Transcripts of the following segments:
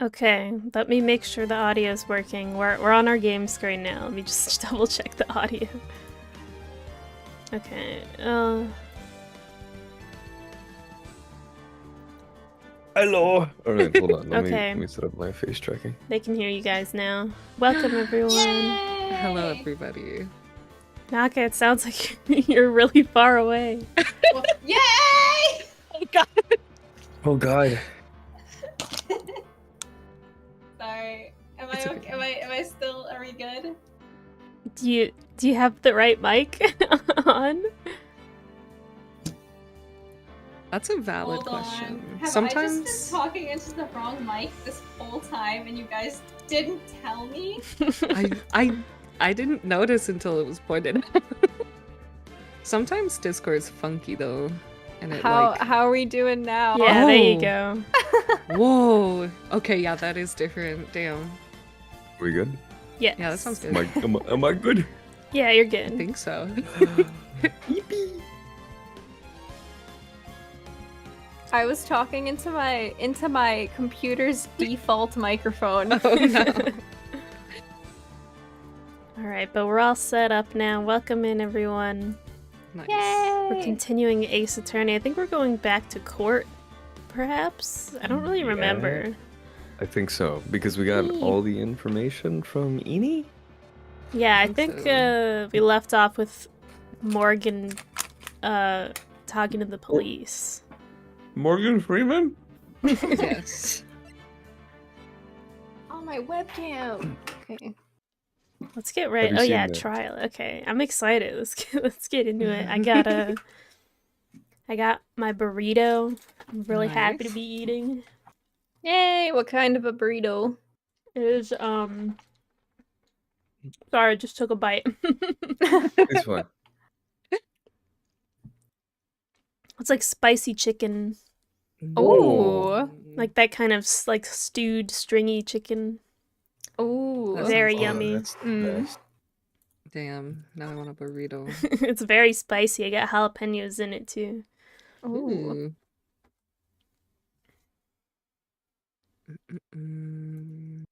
Okay, let me make sure the audio is working. We're on our game screen now. Let me just double check the audio. Okay. Hello. All right, hold on. Let Okay. me set up my face tracking. They can hear you guys now. Welcome, everyone. Yay! Hello, everybody. Naka, it sounds like you're really far away. Well, yay! Oh god. Oh God. Sorry. Am I It's okay? okay. Am I still? Are we good? Do you have the right mic on? That's a valid Hold question. on. Have Sometimes I just been talking into the wrong mic this whole time, and you guys didn't tell me? I didn't notice until it was pointed out. Sometimes Discord's funky though, and it How like are we doing now? Yeah, there you Oh. go. whoa. Okay, yeah, that is different. Damn. We good? Yes. Yeah, that sounds good. Am I good? Yeah, you're I good. think so. I was talking into my computer's default microphone. Oh no. Alright, but we're all set up now. Welcome in, everyone. Nice. We're Yay! continuing Ace Attorney. I think we're going back to court, perhaps? I don't really Yeah. remember. I think so because we got all the information from Eni. Yeah, I think think so. we left off with Morgan talking to the police. Morgan Freeman. Yes. On my webcam. Okay. Let's get right. you Oh seen yeah, that? trial. Okay, I'm excited. Let's get into it. I got my burrito. I'm really happy to Nice. be eating. Yay! What kind of a burrito? It is Sorry, I just took a bite. It's fine. It's like spicy chicken, Ooh. like that kind of like stewed, stringy chicken. Ooh. That Very sounds yummy. That's the Mm. best. Damn. Now I want a burrito. It's very spicy. I got jalapenos in it too. Ooh. Mm.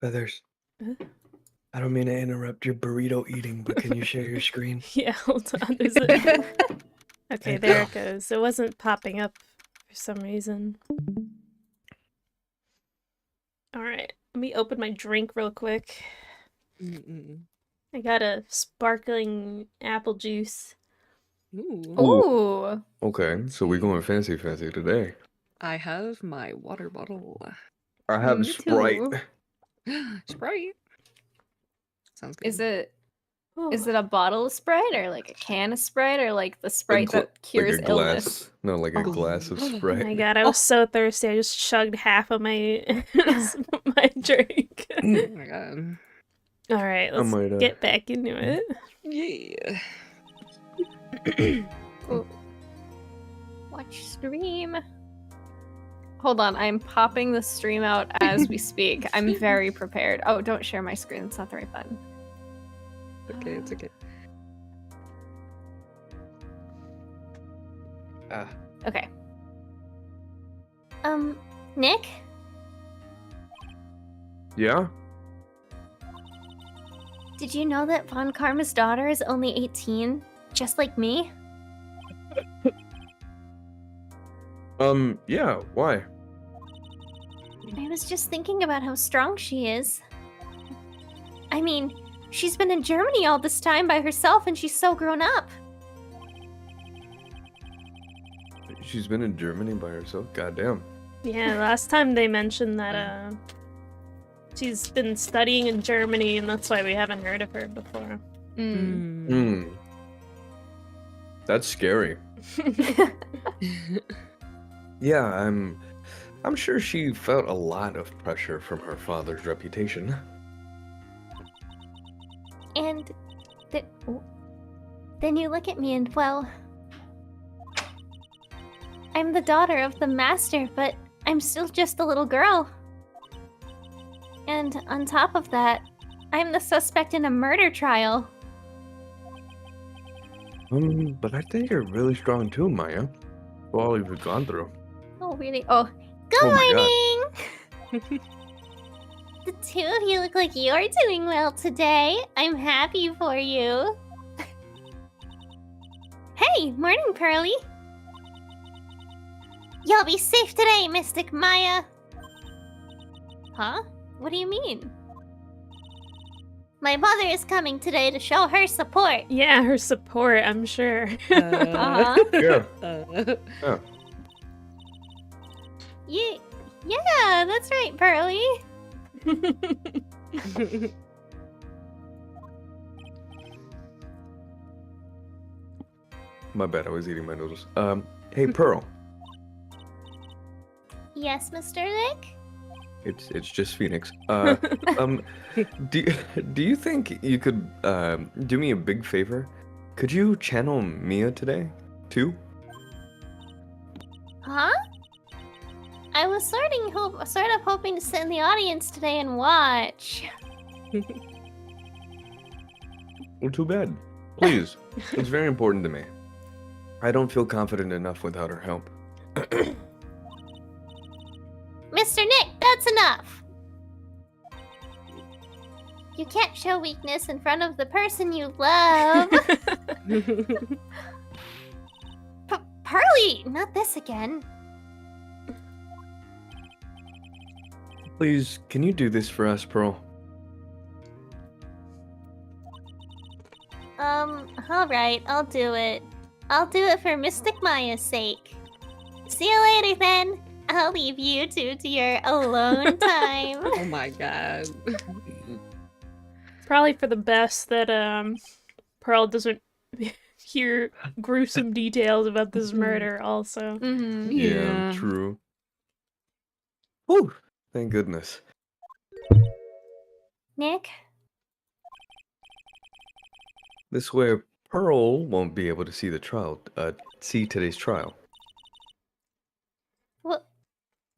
Feathers. Huh? I don't mean to interrupt your burrito eating, but can you share your screen? Yeah, hold on. There's a... Okay, there it goes. It wasn't popping up for some reason. Alright, let me open my drink real quick. Mm-mm. I got a sparkling apple juice. Ooh. Ooh. Okay, so we're going fancy today. I have my water bottle. I have Me Sprite. too. Sprite. Sounds good. Is it Oh, a bottle of Sprite or like a can of Sprite or like the Sprite gla- that cures like a illness? glass. No, like a glass of Oh. oh Sprite. my god, I was so thirsty. I just chugged half of my my drink. Oh my god. Alright, I let's might, get back into it. Yeah. Ooh. Watch stream. Hold on, I'm popping the stream out as we speak. I'm very prepared. Oh, don't share my screen. It's not the right button. Okay, it's okay. Okay. Nick? Yeah? Did you know that Von Karma's daughter is only 18? Just like me? Yeah, why? I was just thinking about how strong she is. I mean, she's been in Germany all this time by herself and she's so grown up. She's been in Germany by herself? Goddamn. Yeah, last time they mentioned that she's been studying in Germany and that's why we haven't heard of her before. Mm. That's scary. Yeah, I'm sure she felt a lot of pressure from her father's reputation. And then you look at me and, well, I'm the daughter of the master, but I'm still just a little girl. And on top of that, I'm the suspect in a murder trial. But I think you're really strong too, Maya. For all you've gone through. Oh, really? Oh, Good Oh my morning! The two of you look like you're doing well today. I'm happy for you. Hey, morning, Pearly. You'll be safe today, Mystic Maya. Huh? What do you mean? My mother is coming today to show her support. Yeah, her support, I'm sure. Uh-huh. Yeah. Uh, Yeah, that's right, Pearly. My bad, I was eating my noodles. Hey Pearl, Yes, Mr. Lick? it's just Phoenix. Do you think you could do me a big favor? Could you channel Mia today, too? Huh? I was sort of hoping to sit in the audience today and watch. Well, too bad. Please, it's very important to me. I don't feel confident enough without her help. Mr. Nick, that's enough! You can't show weakness in front of the person you love. Pearly! Not this again. Please, can you do this for us, Pearl? Alright, I'll do it. I'll do it for Mystic Maya's sake. See you later then. I'll leave you two to your alone time. oh my god. Probably for the best that Pearl doesn't hear gruesome details about this murder also. Mm-hmm. Yeah, true. Whew, thank goodness. Nick? This way, Pearl won't be able to see the trial, see today's trial.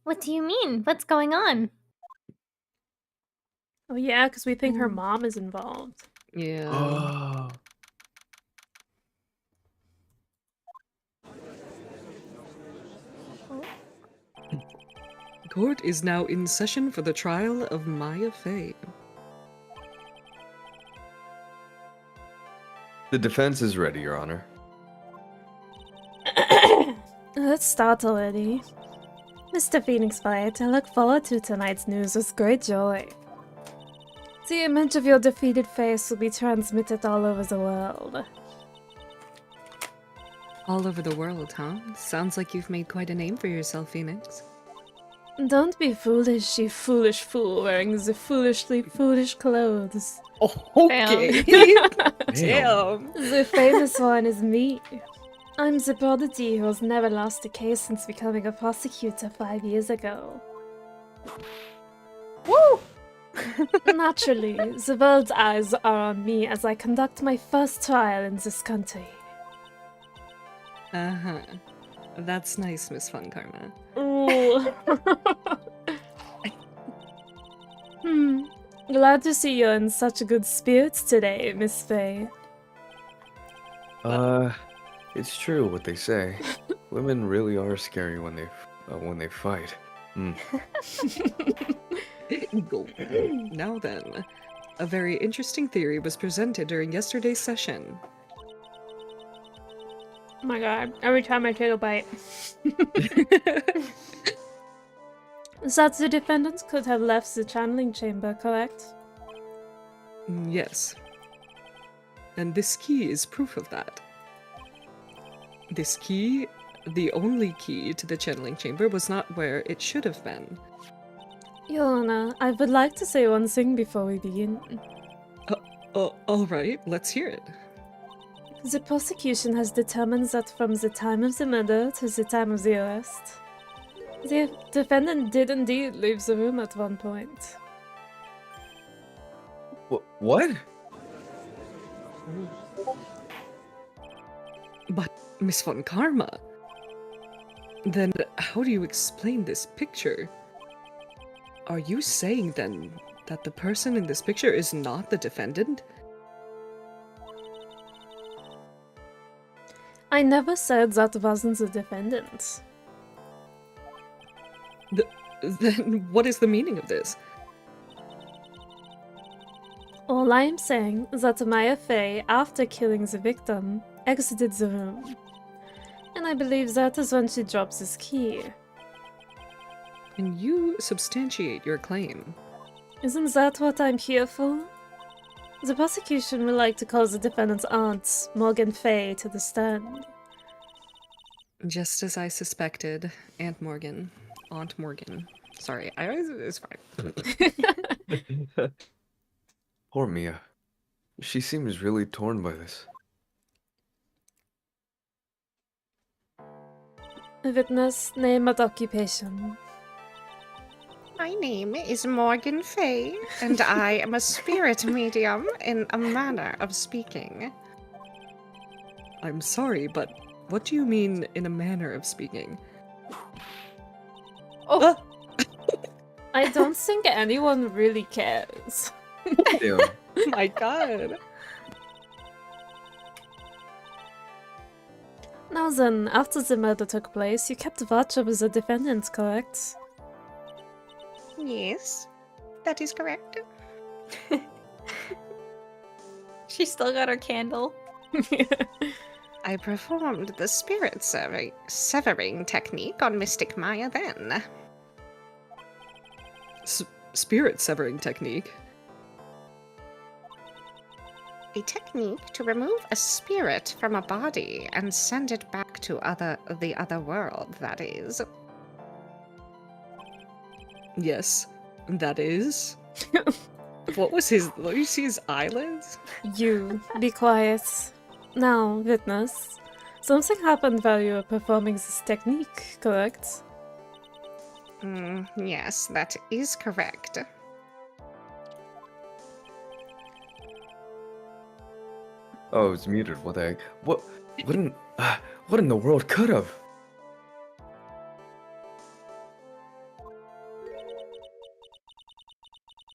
What do you mean? What's going on? Oh yeah, because we think her mom is involved. Yeah. Oh. Court is now in session for the trial of Maya Fey. The defense is ready, Your Honor. Let's start already. Mr. Phoenix White, I look forward to tonight's news with great joy. The image of your defeated face will be transmitted all over the world. All over the world, huh? Sounds like you've made quite a name for yourself, Phoenix. Don't be foolish, you foolish fool wearing the foolishly foolish clothes. Okay. Damn. The famous one is me. I'm the prodigy who has never lost a case since becoming a prosecutor 5 years ago. Woo! Naturally, the world's eyes are on me as I conduct my first trial in this country. Uh-huh. That's nice, Miss Fun Karma. Ooh. Glad to see you're in such good spirits today, Miss Faye. It's true what they say. Women really are scary when they fight. Now then, a very interesting theory was presented during yesterday's session. Oh my god, every time I take a bite. That the defendants could have left the channeling chamber, correct? Yes. And this key is proof of that. This key, the only key to the channeling chamber, was not where it should have been. Your Honor, I would like to say one thing before we begin. Alright, let's hear it. The prosecution has determined that from the time of the murder to the time of the arrest, the defendant did indeed leave the room at one point. What? But, Miss Von Karma, then how do you explain this picture? Are you saying then that the person in this picture is not the defendant? I never said that wasn't the defendant. Then what is the meaning of this? All I'm saying is that Maya Fey, after killing the victim, exited the room. And I believe that is when she drops his key. Can you substantiate your claim? Isn't that what I'm here for? The prosecution would like to call the defendant's aunt, Morgan Fey, to the stand. Just as I suspected, Aunt Morgan. Sorry, it's fine. Poor Mia. She seems really torn by this. Witness, name and occupation. My name is Morgan Fay, and I am a spirit medium in a manner of speaking. I'm sorry, but what do you mean in a manner of speaking? Oh, I don't think anyone really cares. Damn. My god. Now then, after the murder took place, you kept watch over the defendant, correct? Yes, that is correct. she still got her candle. I performed the spirit severing technique on Mystic Maya then. Spirit severing technique? A technique to remove a spirit from a body and send it back to the other world, that is. Yes, that is. What was his? Let you see his eyelids? You, be quiet. Now, witness. Something happened while you were performing this technique, correct? Yes, that is correct. Oh, it's muted. What the heck? What in the world could have?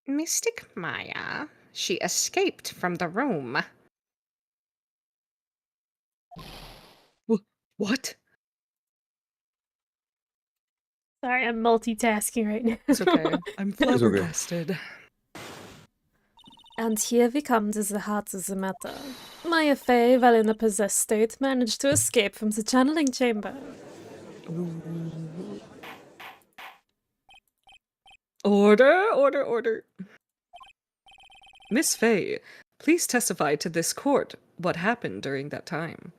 Mystic Maya, she escaped from the room. What? Sorry, I'm multitasking right now. It's okay. I'm okay. flabbergasted. And here we come to the heart of the matter. Maya Fey, while in a possessed state, managed to escape from the channeling chamber. Order. Miss Fey, please testify to this court what happened during that time.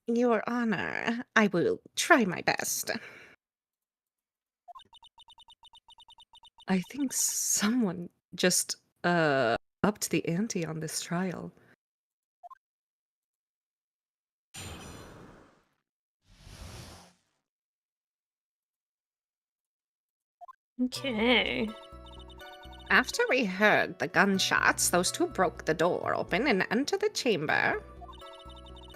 Your Honor, I will try my best. I think someone just upped the ante on this trial. Okay. After we heard the gunshots, those two broke the door open and entered the chamber.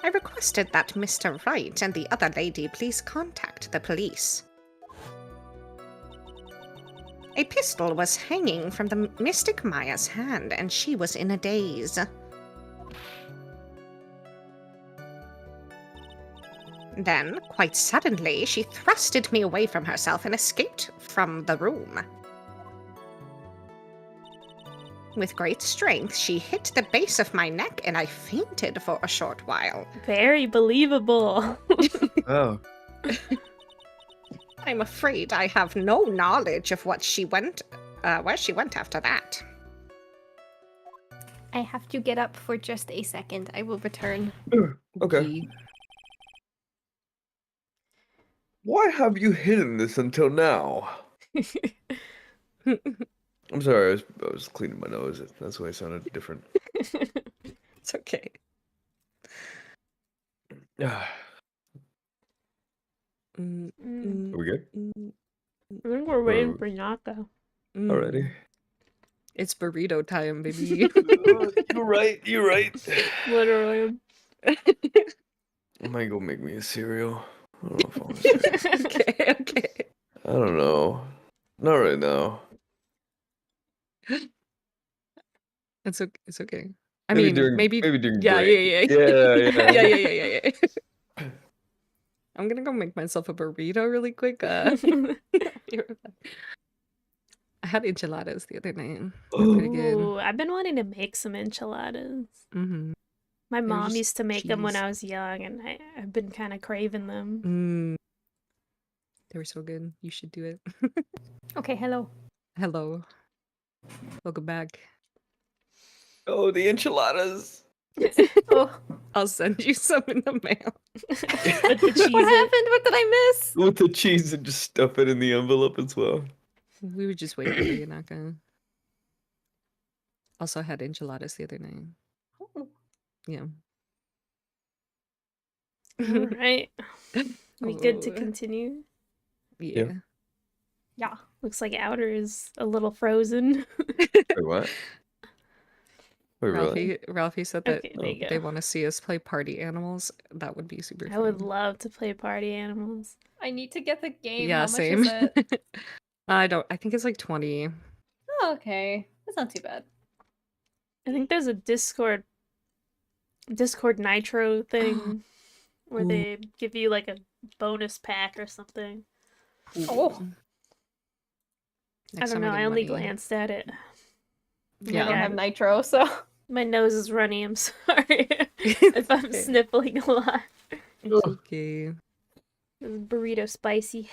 I requested that Mr. Wright and the other lady please contact the police. A pistol was hanging from the Mystic Maya's hand, and she was in a daze. Then, quite suddenly, she thrusted me away from herself and escaped from the room. With great strength, she hit the base of my neck, and I fainted for a short while. Very believable. Oh. I'm afraid I have no knowledge of where she went after that. I have to get up for just a second. I will return. Okay. Why have you hidden this until now? I'm sorry, I was cleaning my nose. That's why it sounded different. It's okay. Are we good? I think we're waiting for Naka. Already? It's burrito time, baby. You're right. Literally. I might go make me a cereal. I don't know if I want to. Okay. I don't know. Not right now. It's okay. Maybe during maybe during yeah, break. yeah. Yeah. Yeah. I'm gonna go make myself a burrito really quick. I had enchiladas the other night. They're pretty good. Ooh, I've been wanting to make some enchiladas. Mm-hmm. My They were mom just used to make them when cheese. I was young, and I've been kind of craving them. Mm. They were so good. You should do it. Okay, hello. Hello. Welcome back. Oh, the enchiladas. Oh, I'll send you some in the mail. With the cheese. what happened? What did I miss? With the cheese and just stuff it in the envelope as well. We were just waiting for you, Naka. Also had enchiladas the other night. Oh. Yeah. All right. We good to Oh, continue? yeah. Yeah. Looks like Outer is a little frozen. Wait, what? Wait, really? Ralphie said that Okay, there you they go. want to see us play party animals. That would be super I would fun. love to play party animals. I need to get the game. Yeah, How much same. is it? I think it's like 20. Oh, okay. That's not too bad. I think there's a Discord Nitro thing where Ooh. they give you like a bonus pack or something. Oh. I Next don't time know. I get only money. glanced at it. I Yeah. don't have nitro, so. My nose is runny. I'm sorry if I'm Okay. sniffling a lot. It's okay. This burrito spicy.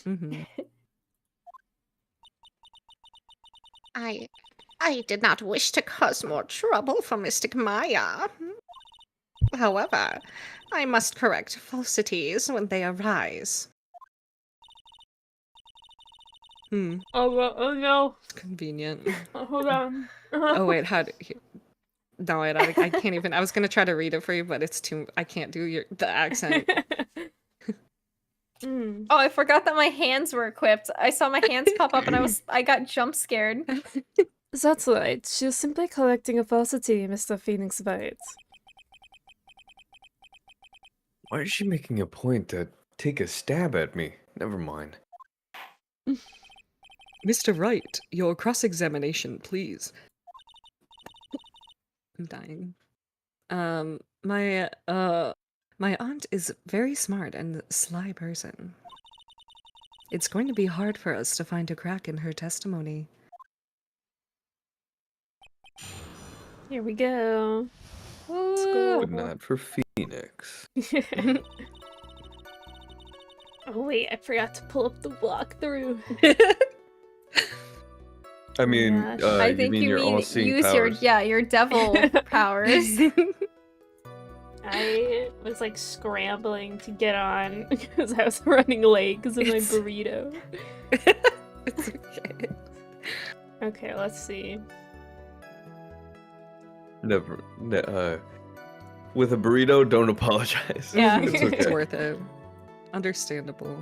Mm-hmm. I did not wish to cause more trouble for Mystic Maya. However, I must correct falsities when they arise. Hmm. Oh no! It's convenient. Hold on. Oh wait, no, wait, I can't even. I was gonna try to read it for you, but it's too. I can't do the accent. Mm. Oh, I forgot that my hands were equipped. I saw my hands pop up and I got jump scared. That's right. She's simply collecting a falsity, Mr. Phoenix Bites. Why is she making a point to take a stab at me? Never mind. Mr. Wright, your cross-examination, please. I'm dying. My aunt is very smart and sly person. It's going to be hard for us to find a crack in her testimony. Here we go. Let's go. But not for Phoenix. Oh wait, I forgot to pull up the walkthrough. I mean, Gosh. I you think mean you your mean all-seeing use powers. your devil powers. I was like scrambling to get on because I was running late because of my It's- burrito. It's okay. Okay, let's see. Never. With a burrito, don't apologize. Yeah. It's It's okay. worth it. Understandable.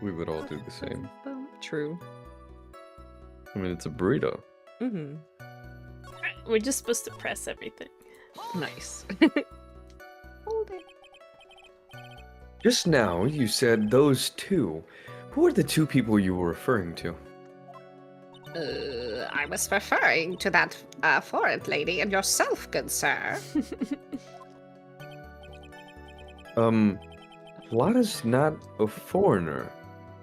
We would all do the same. True. I mean, it's a burrito. Mm-hmm. We're just supposed to press everything. Nice. Just now, you said those two. Who are the two people you were referring to? I was referring to that foreign lady and yourself, good sir. Lada's not a foreigner,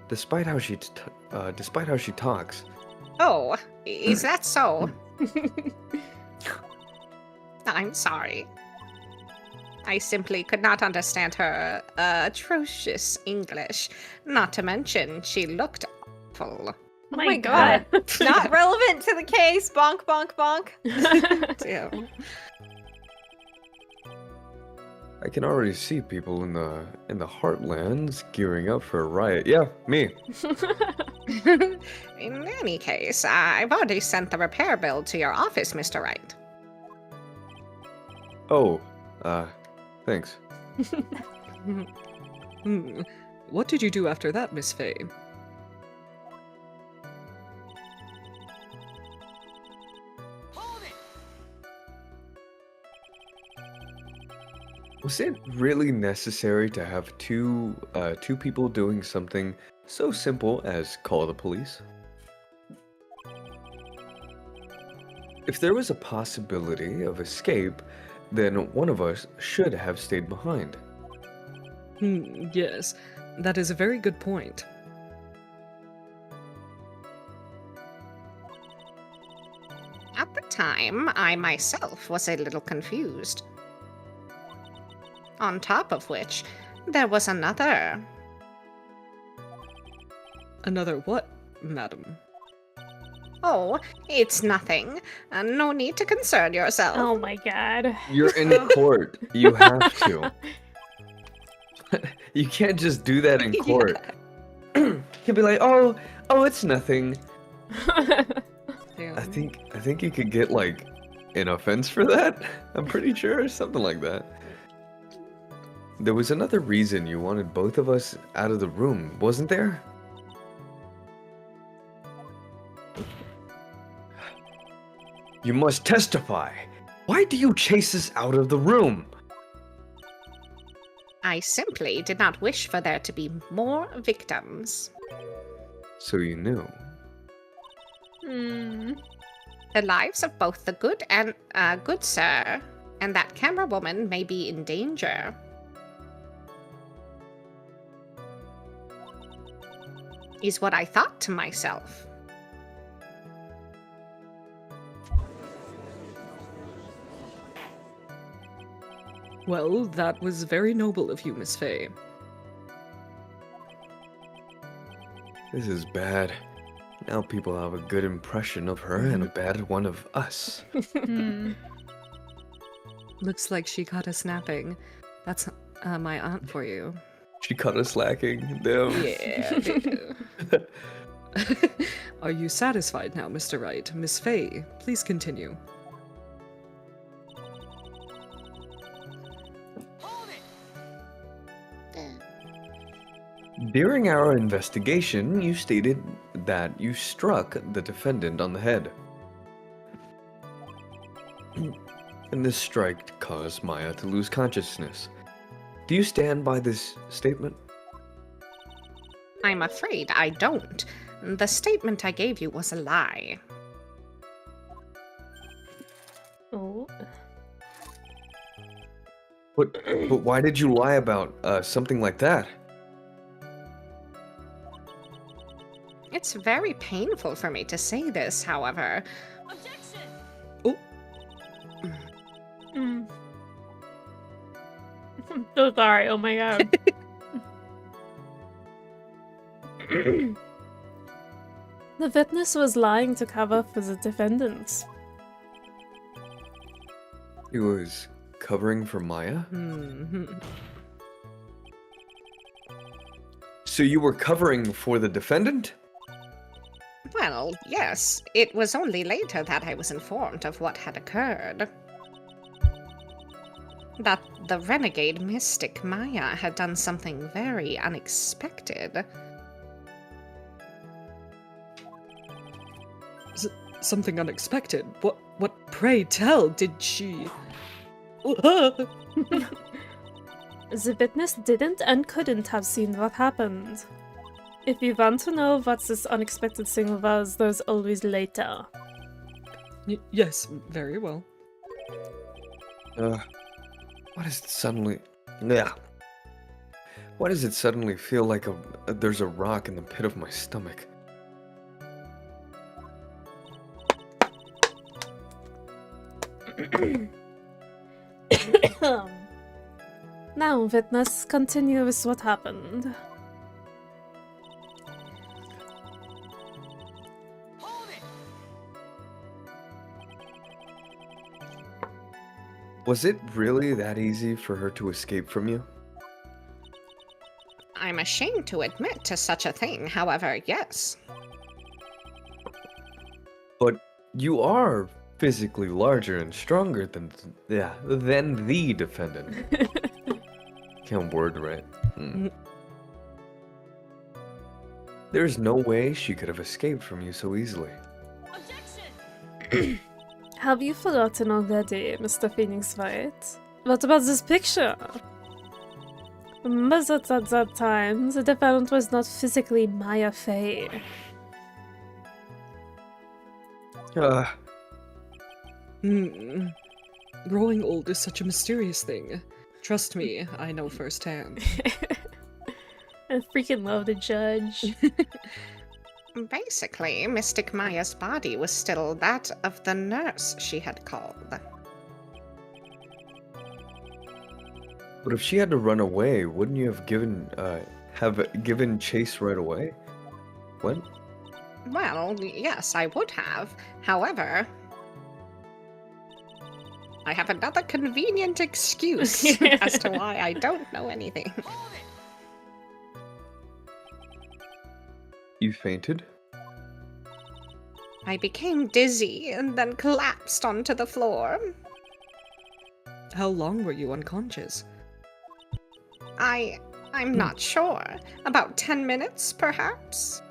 despite how she talks. Oh, is that so? I'm sorry. I simply could not understand her atrocious English. Not to mention, she looked awful. Oh my god. Not relevant to the case. Bonk, bonk, bonk. Damn. I can already see people in the heartlands gearing up for a riot. Yeah, me. In any case, I've already sent the repair bill to your office, Mr. Wright. Oh, thanks. Hmm. What did you do after that, Miss Faye? Was it really necessary to have two people doing something so simple as call the police? If there was a possibility of escape, then one of us should have stayed behind. Yes, that is a very good point. At the time, I myself was a little confused. On top of which, there was another. Another what, madam? Oh, it's nothing. No need to concern yourself. Oh my god. You're in court. You have to. You can't just do that in court. You can be like, oh, it's nothing. Damn. I think you could get like an offense for that. I'm pretty sure, something like that. There was another reason you wanted both of us out of the room, wasn't there? You must testify. Why do you chase us out of the room? I simply did not wish for there to be more victims. So you knew. The lives of both the good and good sir and that camera woman may be in danger. Is what I thought to myself. Well, that was very noble of you, Miss Fey. This is bad. Now people have a good impression of her and a bad one of us. Looks like she caught us napping. That's my aunt for you. She caught us slacking. Damn. Yeah. Are you satisfied now, Mr. Wright? Miss Fey, please continue. During our investigation, you stated that you struck the defendant on the head. And this strike caused Maya to lose consciousness. Do you stand by this statement? I'm afraid I don't. The statement I gave you was a lie. Oh. But why did you lie about something like that? It's very painful for me to say this, however. Oh, I'm so sorry. Oh my god. The witness was lying to cover for the defendants. He was covering for Maya? So you were covering for the defendant? Well, yes. It was only later that I was informed of what had occurred. That the renegade mystic Maya had done something very unexpected. something unexpected. What, pray tell, did she... The witness didn't and couldn't have seen what happened. If you want to know what this unexpected thing was, there's always later. Yes, very well. What is it suddenly... Yeah. Why does it suddenly feel like there's a rock in the pit of my stomach? Now, witness, continue with what happened. Was it really that easy for her to escape from you? I'm ashamed to admit to such a thing, however, yes. But you are physically larger and stronger than the defendant. Can't word right. There's no way she could have escaped from you so easily. Objection! Have you forgotten already, Mr. Phoenix White? What about this picture? Remember that at that time, the defendant was not physically Maya Fey. Growing old is such a mysterious thing. Trust me, I know firsthand. I freaking love the judge. Basically, Mystic Maya's body was still that of the nurse she had called. But if she had to run away, wouldn't you have given chase right away? What? Well, yes, I would have. However, I have another convenient excuse as to why I don't know anything. You fainted? I became dizzy and then collapsed onto the floor. How long were you unconscious? I'm not sure. About 10 minutes, perhaps?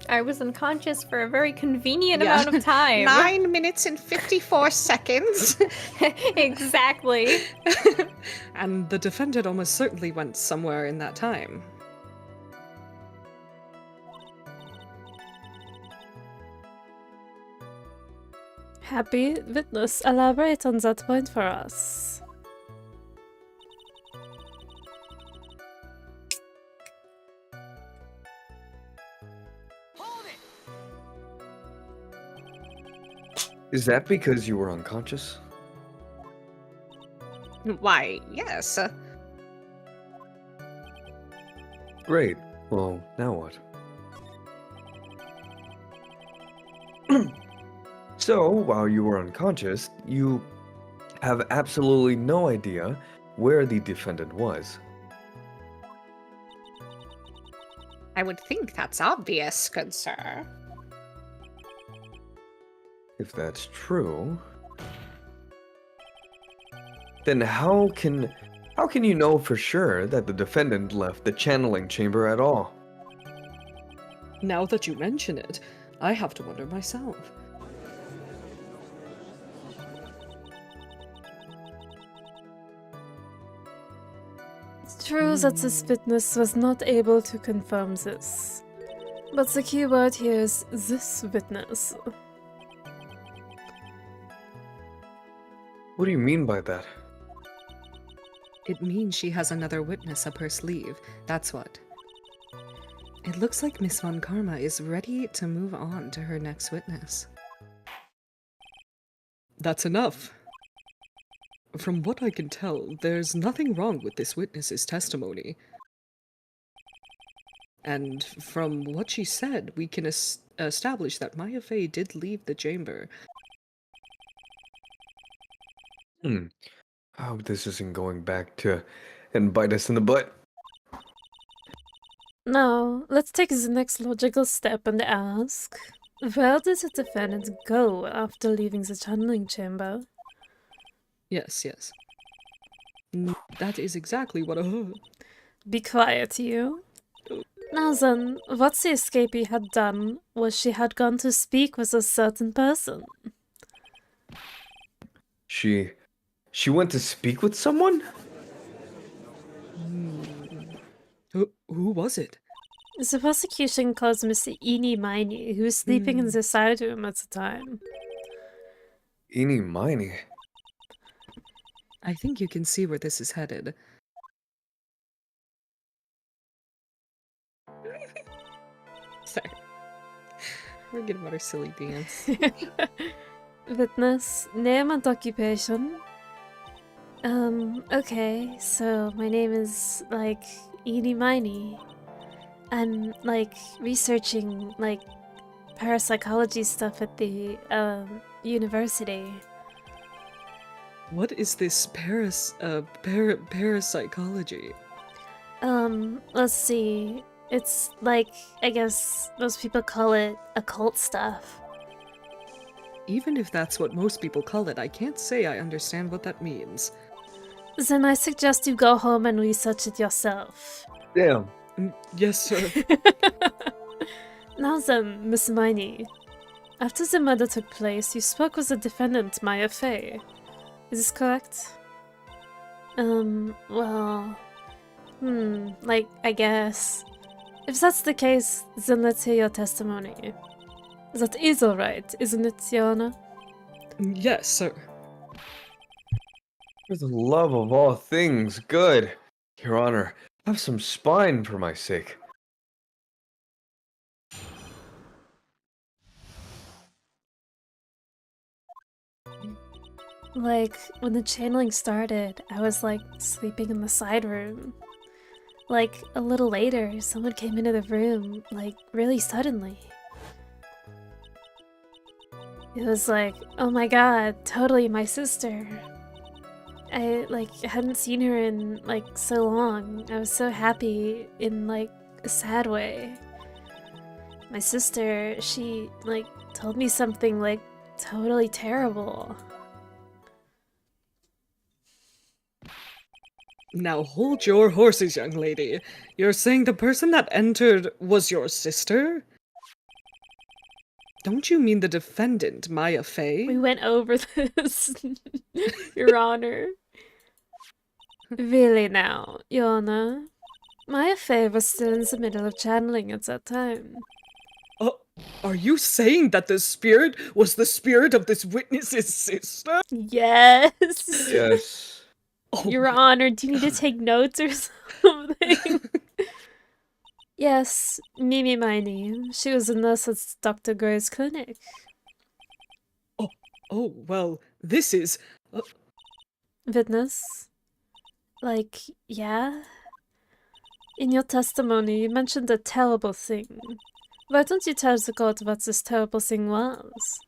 I was unconscious for a very convenient Yeah. amount of time. 9 minutes and 54 seconds. Exactly. And the defendant almost certainly went somewhere in that time. Happy witness, elaborate on that point for us. Is that because you were unconscious? Why, yes. Great. Well, now what? So, while you were unconscious, you have absolutely no idea where the defendant was. I would think that's obvious, good sir. If that's true, then how can you know for sure that the defendant left the channeling chamber at all? Now that you mention it, I have to wonder myself. It's true that this witness was not able to confirm this. But the key word here is this witness. What do you mean by that? It means she has another witness up her sleeve, that's what. It looks like Miss Von Karma is ready to move on to her next witness. That's enough. From what I can tell, there's nothing wrong with this witness's testimony. And from what she said, we can establish that Maya Fey did leave the chamber. I hope this isn't going back to and bite us in the butt. Now, let's take the next logical step and ask, where did the defendant go after leaving the channeling chamber? Yes, yes. That is exactly what I heard. Be quiet, you. Now then, what the escapee had done was she had gone to speak with a certain person. She went to speak with someone? Who was it? The prosecution calls Mr. Miney, who was sleeping in the side room at the time. Miney. I think you can see where this is headed. Sorry. Forget about our silly dance. Witness, name and occupation. Okay, so my name is, like, Miney. I'm, like, researching, like, parapsychology stuff at the, university. What is this parapsychology? Let's see. It's like, I guess most people call it occult stuff. Even if that's what most people call it, I can't say I understand what that means. Then I suggest you go home and research it yourself. Damn. Yes, sir. Now then, Miss Miney. After the murder took place, you spoke with the defendant, Maya Fey. Is this correct? Well... like, I guess. If that's the case, then let's hear your testimony. That is alright, isn't it, Tiana? Yes, sir. For the love of all things good, Your Honor, have some spine for my sake. Like, when the channeling started, I was like sleeping in the side room. Like, a little later, someone came into the room, like, really suddenly. It was like, oh my god, totally my sister. I, like, hadn't seen her in, like, so long. I was so happy in, like, a sad way. My sister, she, like, told me something, like, totally terrible. Now hold your horses, young lady. You're saying the person that entered was your sister? Don't you mean the defendant, Maya Fey? We went over this, Your Honor. Really now, Your Honor. Maya Fey was still in the middle of channeling at that time. Are you saying that the spirit was the spirit of this witness's sister? Yes! Yes. Oh Your my Honor, do you need to God. take notes or something? Yes, Mimi Miney. She was a nurse at Dr. Gray's clinic. Oh, well, this is... Witness? Like, yeah? In your testimony, you mentioned a terrible thing. Why don't you tell the court what this terrible thing was?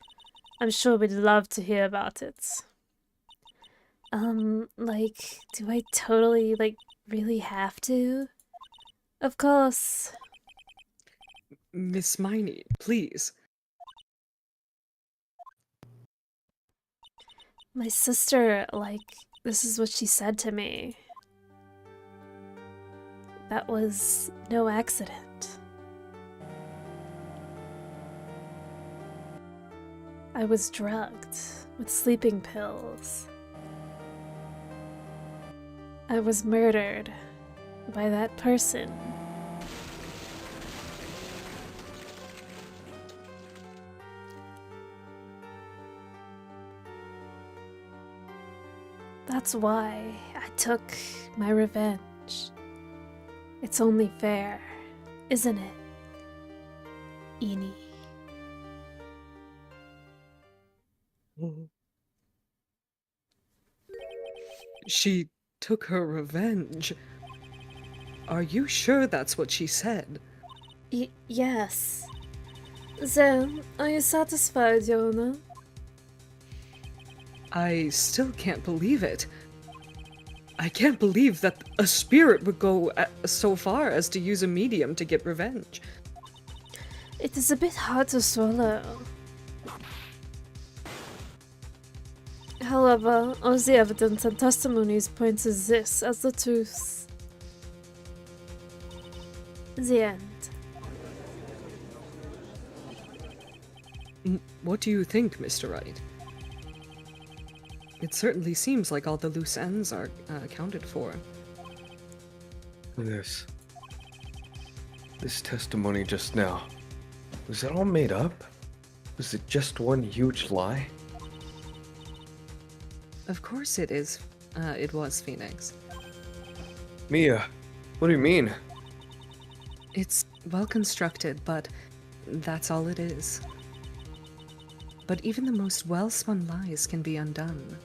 I'm sure we'd love to hear about it. Like, do I totally, like, really have to? Of course. Miss Miney, please. My sister, like, this is what she said to me. That was no accident. I was drugged with sleeping pills. I was murdered by that person. That's why I took my revenge. It's only fair, isn't it, Eni? She took her revenge. Are you sure that's what she said? Yes. Then, are you satisfied, Your Honor? I still can't believe it. I can't believe that a spirit would go so far as to use a medium to get revenge. It is a bit hard to swallow. However, all the evidence and testimonies point to this as the truth. The end. What do you think, Mr. Wright? It certainly seems like all the loose ends are accounted for. This testimony just now, was it all made up? Was it just one huge lie? Of course it is. It was Phoenix. Mia, what do you mean? It's well constructed, but that's all it is. But even the most well-spun lies can be undone.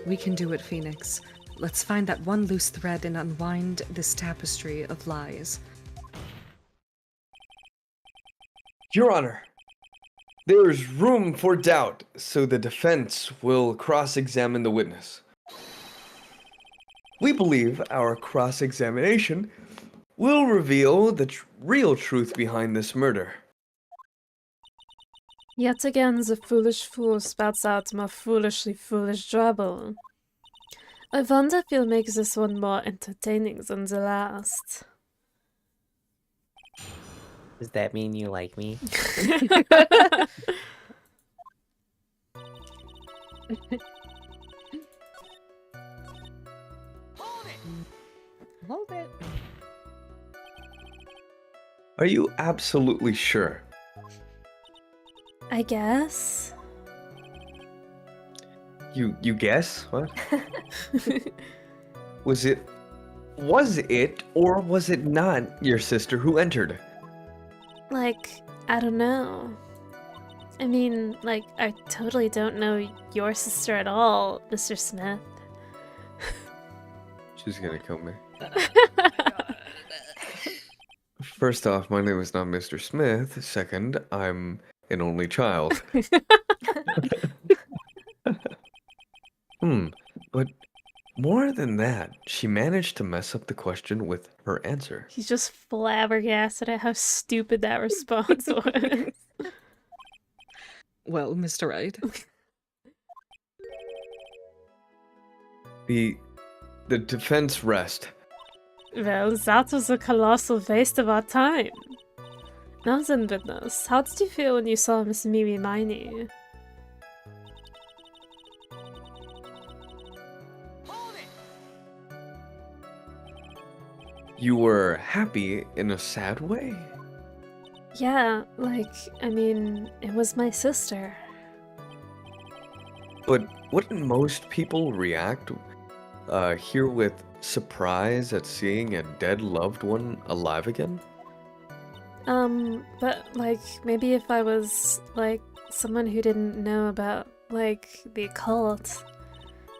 We can do it, Phoenix. Let's find that one loose thread and unwind this tapestry of lies. Your Honor, there is room for doubt, so the defense will cross-examine the witness. We believe our cross-examination will reveal the real truth behind this murder. Yet again, the foolish fool spouts out more foolishly foolish trouble. I wonder if you'll make this one more entertaining than the last. Does that mean you like me? Hold it. Are you absolutely sure? I guess. You guess? What? Was it or was it not your sister who entered? Like, I don't know. I mean, like, I totally don't know your sister at all, Mr. Smith. She's gonna kill me. First off, my name is not Mr. Smith. Second, I'm an only child. But more than that, she managed to mess up the question with her answer. He's just flabbergasted at how stupid that response was. Well, Mr. Wright. The defense rest. Well, that was a colossal waste of our time. Now then, witness, how did you feel when you saw Miss Miney? You were happy in a sad way? Yeah, like, I mean, it was my sister. But wouldn't most people react here with surprise at seeing a dead loved one alive again? But, like, maybe if I was, like, someone who didn't know about, like, the occult.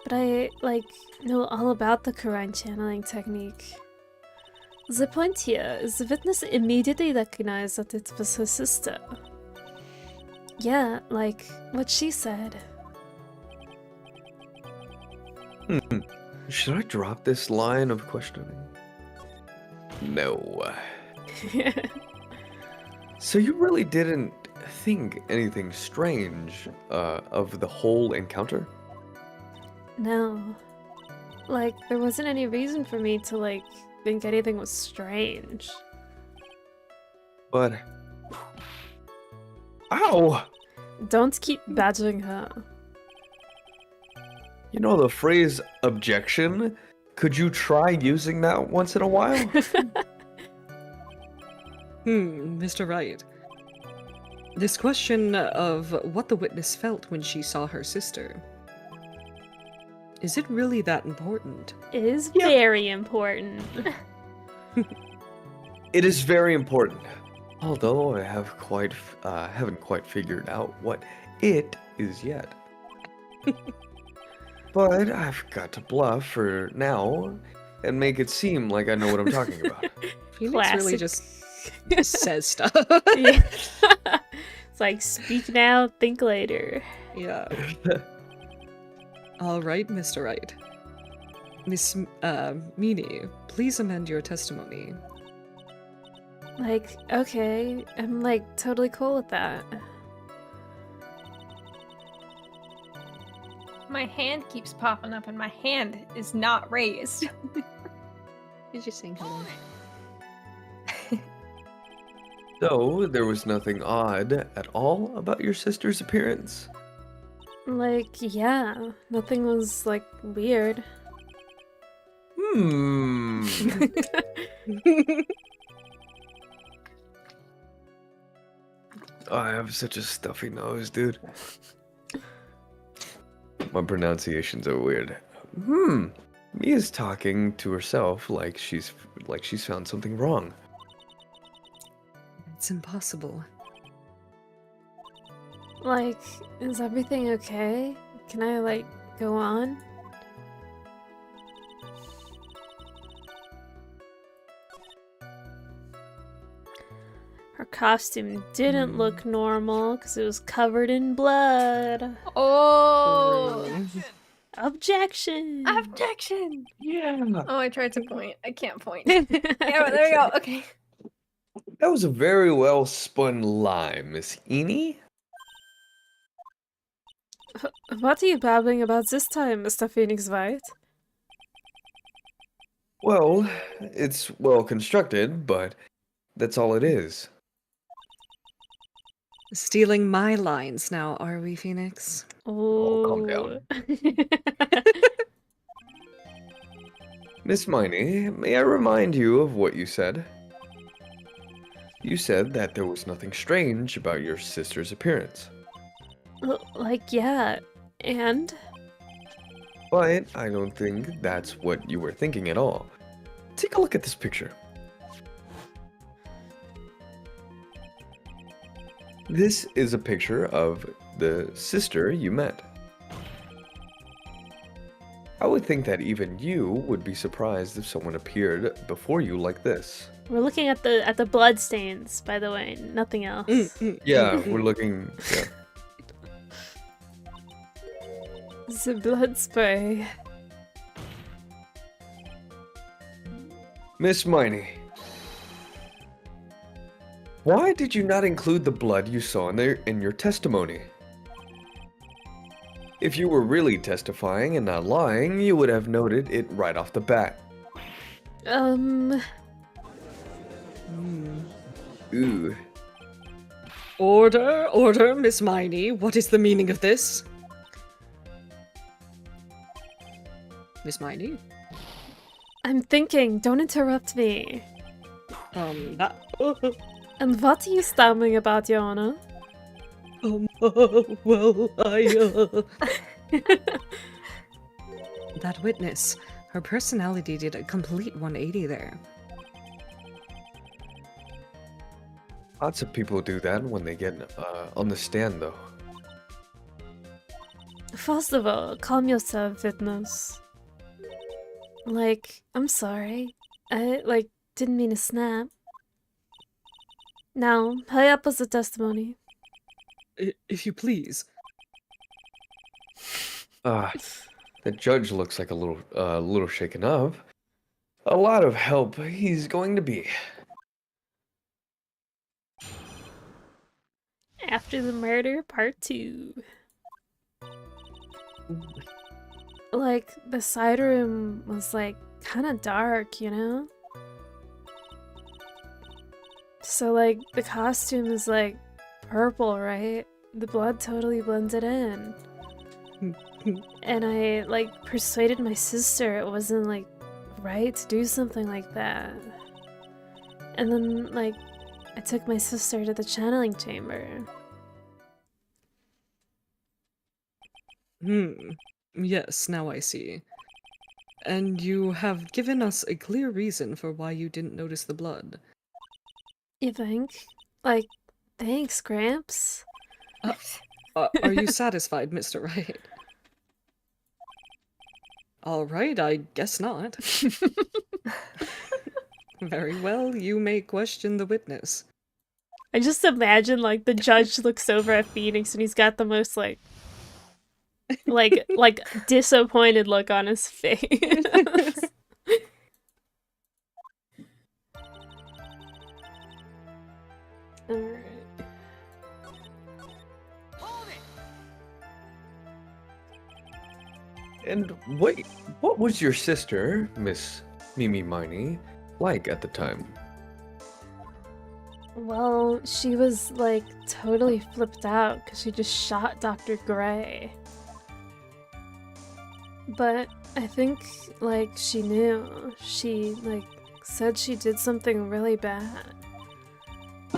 But I, like, know all about the Quran channeling technique. The point here is the witness immediately recognized that it was her sister. Yeah, like, what she said. Should I drop this line of questioning? No. So you really didn't think anything strange of the whole encounter? No. Like, there wasn't any reason for me to, like, think anything was strange. But... Ow! Don't keep badgering her. You know the phrase objection? Could you try using that once in a while? Mr. Wright. This question of what the witness felt when she saw her sister. Is it really that important? It is very important. It is very important. Although I haven't quite figured out what it is yet. But I've got to bluff for now and make it seem like I know what I'm talking about. Phoenix really just says stuff. Yeah. It's like, speak now, think later. Yeah. All right, Mr. Wright. Miss Miney, please amend your testimony. Like, okay, I'm like totally cool with that. My hand keeps popping up and my hand is not raised. He's just saying hello. So, there was nothing odd at all about your sister's appearance? Like, yeah, nothing was like weird. I have such a stuffy nose, dude. My pronunciations are weird. Mia's talking to herself like she's found something wrong. It's impossible. Like, is everything okay? Can I, like, go on? Her costume didn't look normal because it was covered in blood. Oh! Objection! Objection! Yeah. Oh, I tried to point. I can't point. Yeah, there we go. Okay. That was a very well spun lie, Miss Eni. What are you babbling about this time, Mr. Phoenix White? Well, it's well constructed, but that's all it is. Stealing my lines now, are we, Phoenix? Oh, calm down. Miss Miney, may I remind you of what you said? You said that there was nothing strange about your sister's appearance. Like, yeah. And? But I don't think that's what you were thinking at all. Take a look at this picture. This is a picture of the sister you met. I would think that even you would be surprised if someone appeared before you like this. We're looking at the blood stains, by the way, nothing else. Yeah, we're looking. Yeah. The blood spray. Miss Miney, why did you not include the blood you saw in your testimony? If you were really testifying and not lying, you would have noted it right off the bat. Ooh. Order, Miss Miney. What is the meaning of this? Miss Miney? I'm thinking, don't interrupt me. That... And what are you stammering about, Your Honor? Well, That witness, her personality did a complete 180 there. Lots of people do that when they get on the stand, though. First of all, calm yourself, witness. Like, I'm sorry. I, didn't mean to snap. Now, hurry up with the testimony. If you please. The judge looks like a little shaken up. A lot of help he's going to be. After the murder, part 2. Like, the side room was, kind of dark, you know? So, the costume is, purple, right? The blood totally blended in. And I, persuaded my sister it wasn't, right to do something like that. And then, I took my sister to the channeling chamber. Yes, now I see. And you have given us a clear reason for why you didn't notice the blood. You think? Thanks, Gramps. Are you satisfied, Mr. Wright? Alright, I guess not. Very well, you may question the witness. I just imagine, the judge looks over at Phoenix and he's got the most, disappointed look on his face. Alright. And wait, what was your sister, Miss Mimi Miney, like at the time? Well, she was, totally flipped out because she just shot Dr. Gray. But I think, she knew. She, said she did something really bad.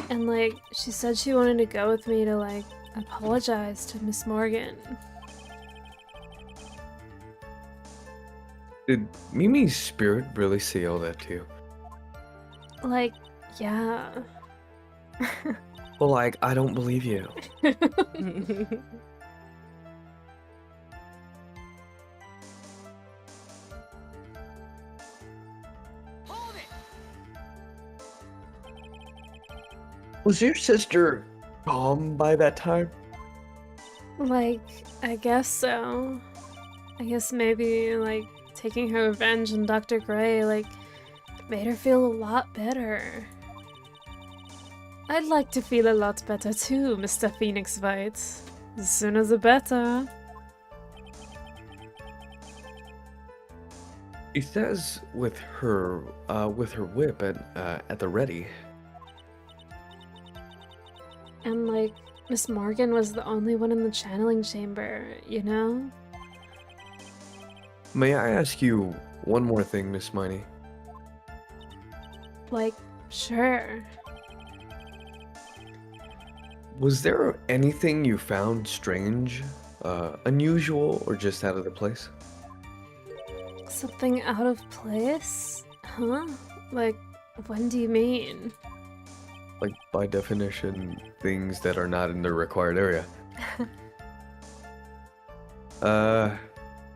And, she said she wanted to go with me to, apologize to Miss Morgan. Did Mimi's spirit really say all that to you? Yeah. Well, I don't believe you. Was your sister calm by that time? I guess so. I guess maybe, taking her revenge on Dr. Gray, made her feel a lot better. I'd like to feel a lot better too, Mr. Phoenix White. The sooner the better. She says with her whip at the ready. And, Miss Morgan was the only one in the channeling chamber, you know? May I ask you one more thing, Miss Miney? Sure. Was there anything you found strange, unusual, or just out of the place? Something out of place? Huh? Like, when do you mean? Like, by definition, things that are not in the required area.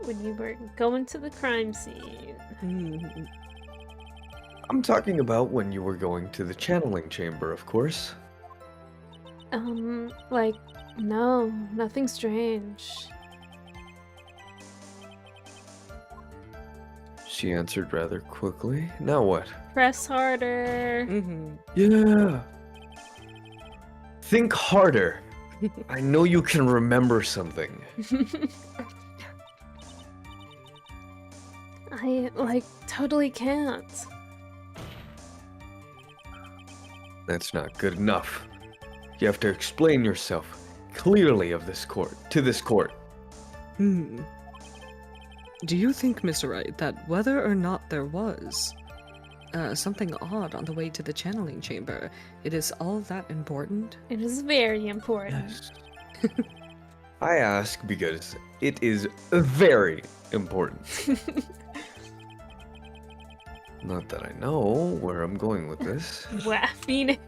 When you were going to the crime scene. Hmm. I'm talking about when you were going to the channeling chamber, of course. Like, no, nothing strange. She answered rather quickly. Now what? Press harder. Mm-hmm. Yeah. Think harder. I know you can remember something. I, like, totally can't. That's not good enough. You have to explain yourself clearly to this court. Hmm. Do you think, Mr. Wright, that whether or not there was something odd on the way to the channeling chamber, it is all that important? It is very important. Yes. I ask because it is very important. Not that I know where I'm going with this. Wow, Phoenix.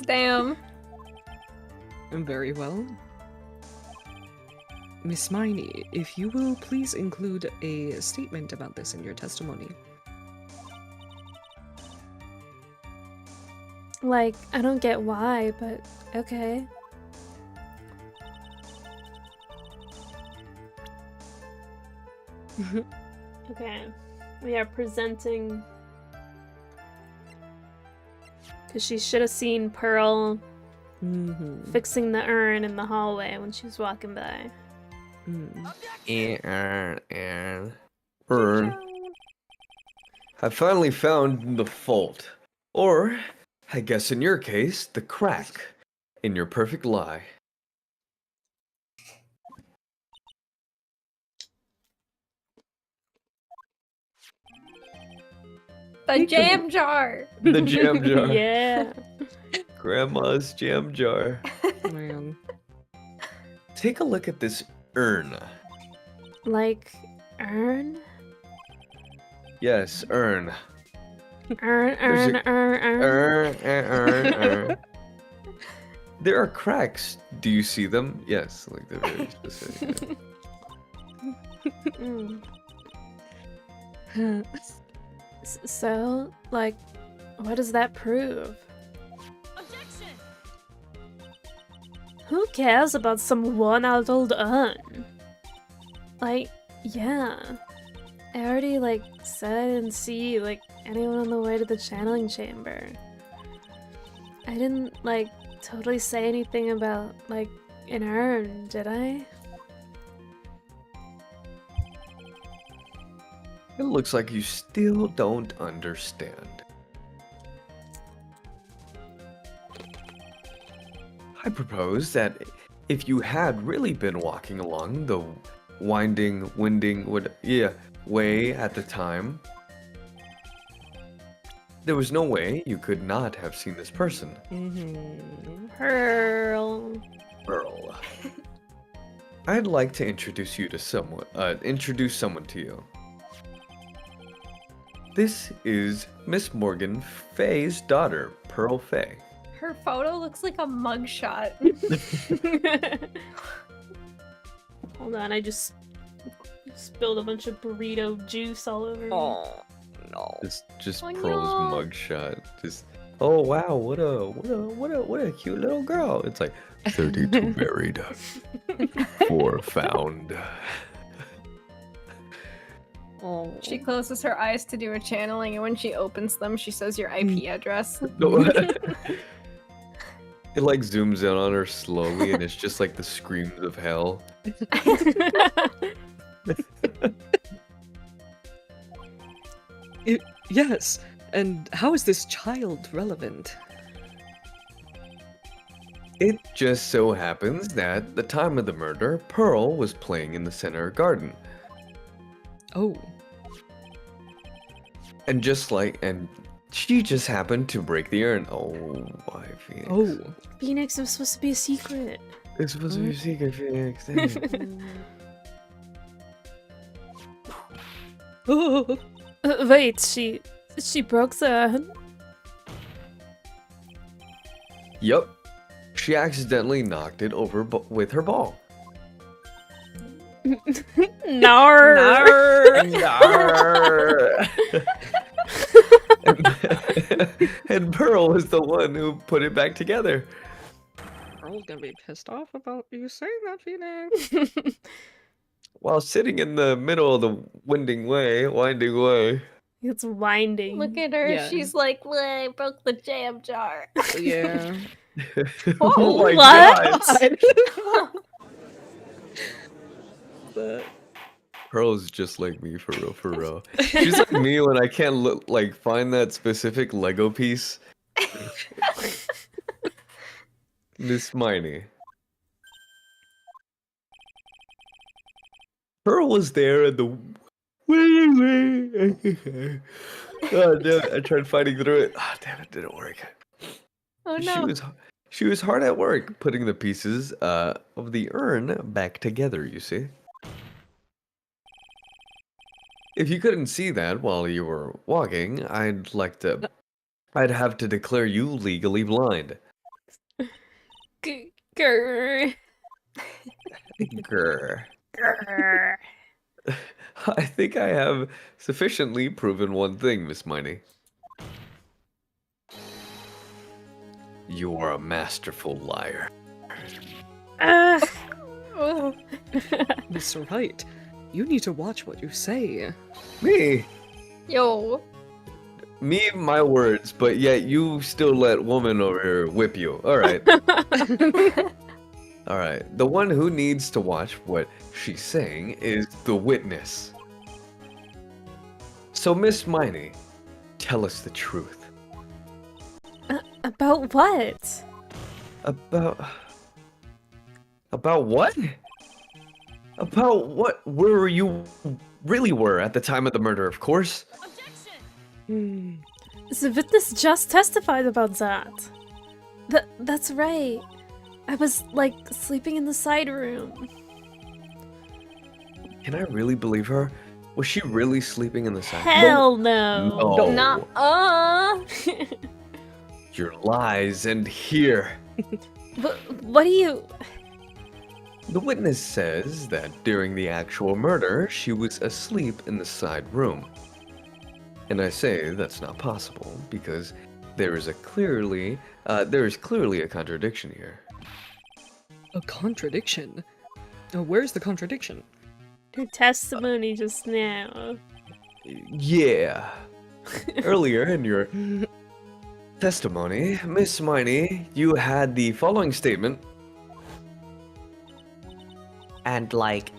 Damn. Very well. Miss Miney, if you will please include a statement about this in your testimony. Like, I don't get why, but okay. Okay, we are presenting. Because she should have seen Pearl Mm-hmm. fixing the urn in the hallway when she was walking by. Urn. I finally found the fault. Or, I guess in your case, the crack in your perfect lie. The jam jar. The jam jar. Yeah. Grandma's jam jar. Man. Take a look at this urn. Like, urn? Yes, urn. Urn, There's urn, a- urn, urn. Urn. There are cracks. Do you see them? Yes, like they're very specific. Mm. So, like, what does that prove? Who cares about some worn-out old urn? Like, yeah. I already, like, said I didn't see, like, anyone on the way to the channeling chamber. I didn't, like, totally say anything about, like, an urn, did I? It looks like you still don't understand. I propose that if you had really been walking along the winding way at the time, there was no way you could not have seen this person. Mm-hmm. Pearl. Earl. I'd like to introduce you to someone. Introduce someone to you. This is Miss Morgan Fay's daughter, Pearl Fay. Her photo looks like a mugshot. Hold on, I just spilled a bunch of burrito juice all over me. Oh no. Just Oh, Pearl's no. mugshot. Just oh wow, what a cute little girl. It's like 32 buried, 4 found. Oh. She closes her eyes to do a channeling, and when she opens them, she says your IP address. No. It like zooms in on her slowly, and it's just like the screams of hell. Yes, and how is this child relevant? It just so happens that at the time of the murder, Pearl was playing in the center garden. Oh. And She just happened to break the urn. Oh, why, Phoenix? Oh. Phoenix, it was supposed to be a secret. It's supposed to be a secret, Phoenix. Dang it. Oh. Wait, she broke the. Yup. She accidentally knocked it over with her ball. Nar. And Pearl was the one who put it back together. Pearl's gonna be pissed off about you saying that, Phoenix. While sitting in the middle of the winding way. It's winding. Look at her. Yeah. She's like, well, I broke the jam jar. Yeah. Oh my what? god! But Pearl's just like me for real, for real. She's like me when I can't find that specific Lego piece. Miss Miney. Pearl was there at the oh no, I tried fighting through it. Oh damn, it didn't work. Oh no. She was hard at work putting the pieces of the urn back together, you see. If you couldn't see that while you were walking, I'd have to declare you legally blind. Grr. Grr. Grr. I think I have sufficiently proven one thing, Miss Miney. You are a masterful liar. Oh. Mr. Wright, you need to watch what you say. Me? Yo. Me, my words, but yet you still let woman over here whip you. Alright. Alright. The one who needs to watch what she's saying is the witness. So, Miss Miney, tell us the truth. About what? About what? About what? Where you really were at the time of the murder, of course. Hmm. The witness just testified about that. That's right. I was, like, sleeping in the side room. Can I really believe her? Was she really sleeping in the side? Hell no. No. Nah. Your lies end here. What do you... The witness says that during the actual murder, she was asleep in the side room. And I say that's not possible because there is clearly a contradiction here. A contradiction? Where's the contradiction? Her testimony just now. Yeah. Earlier in your testimony, Miss Miney, you had the following statement. And like,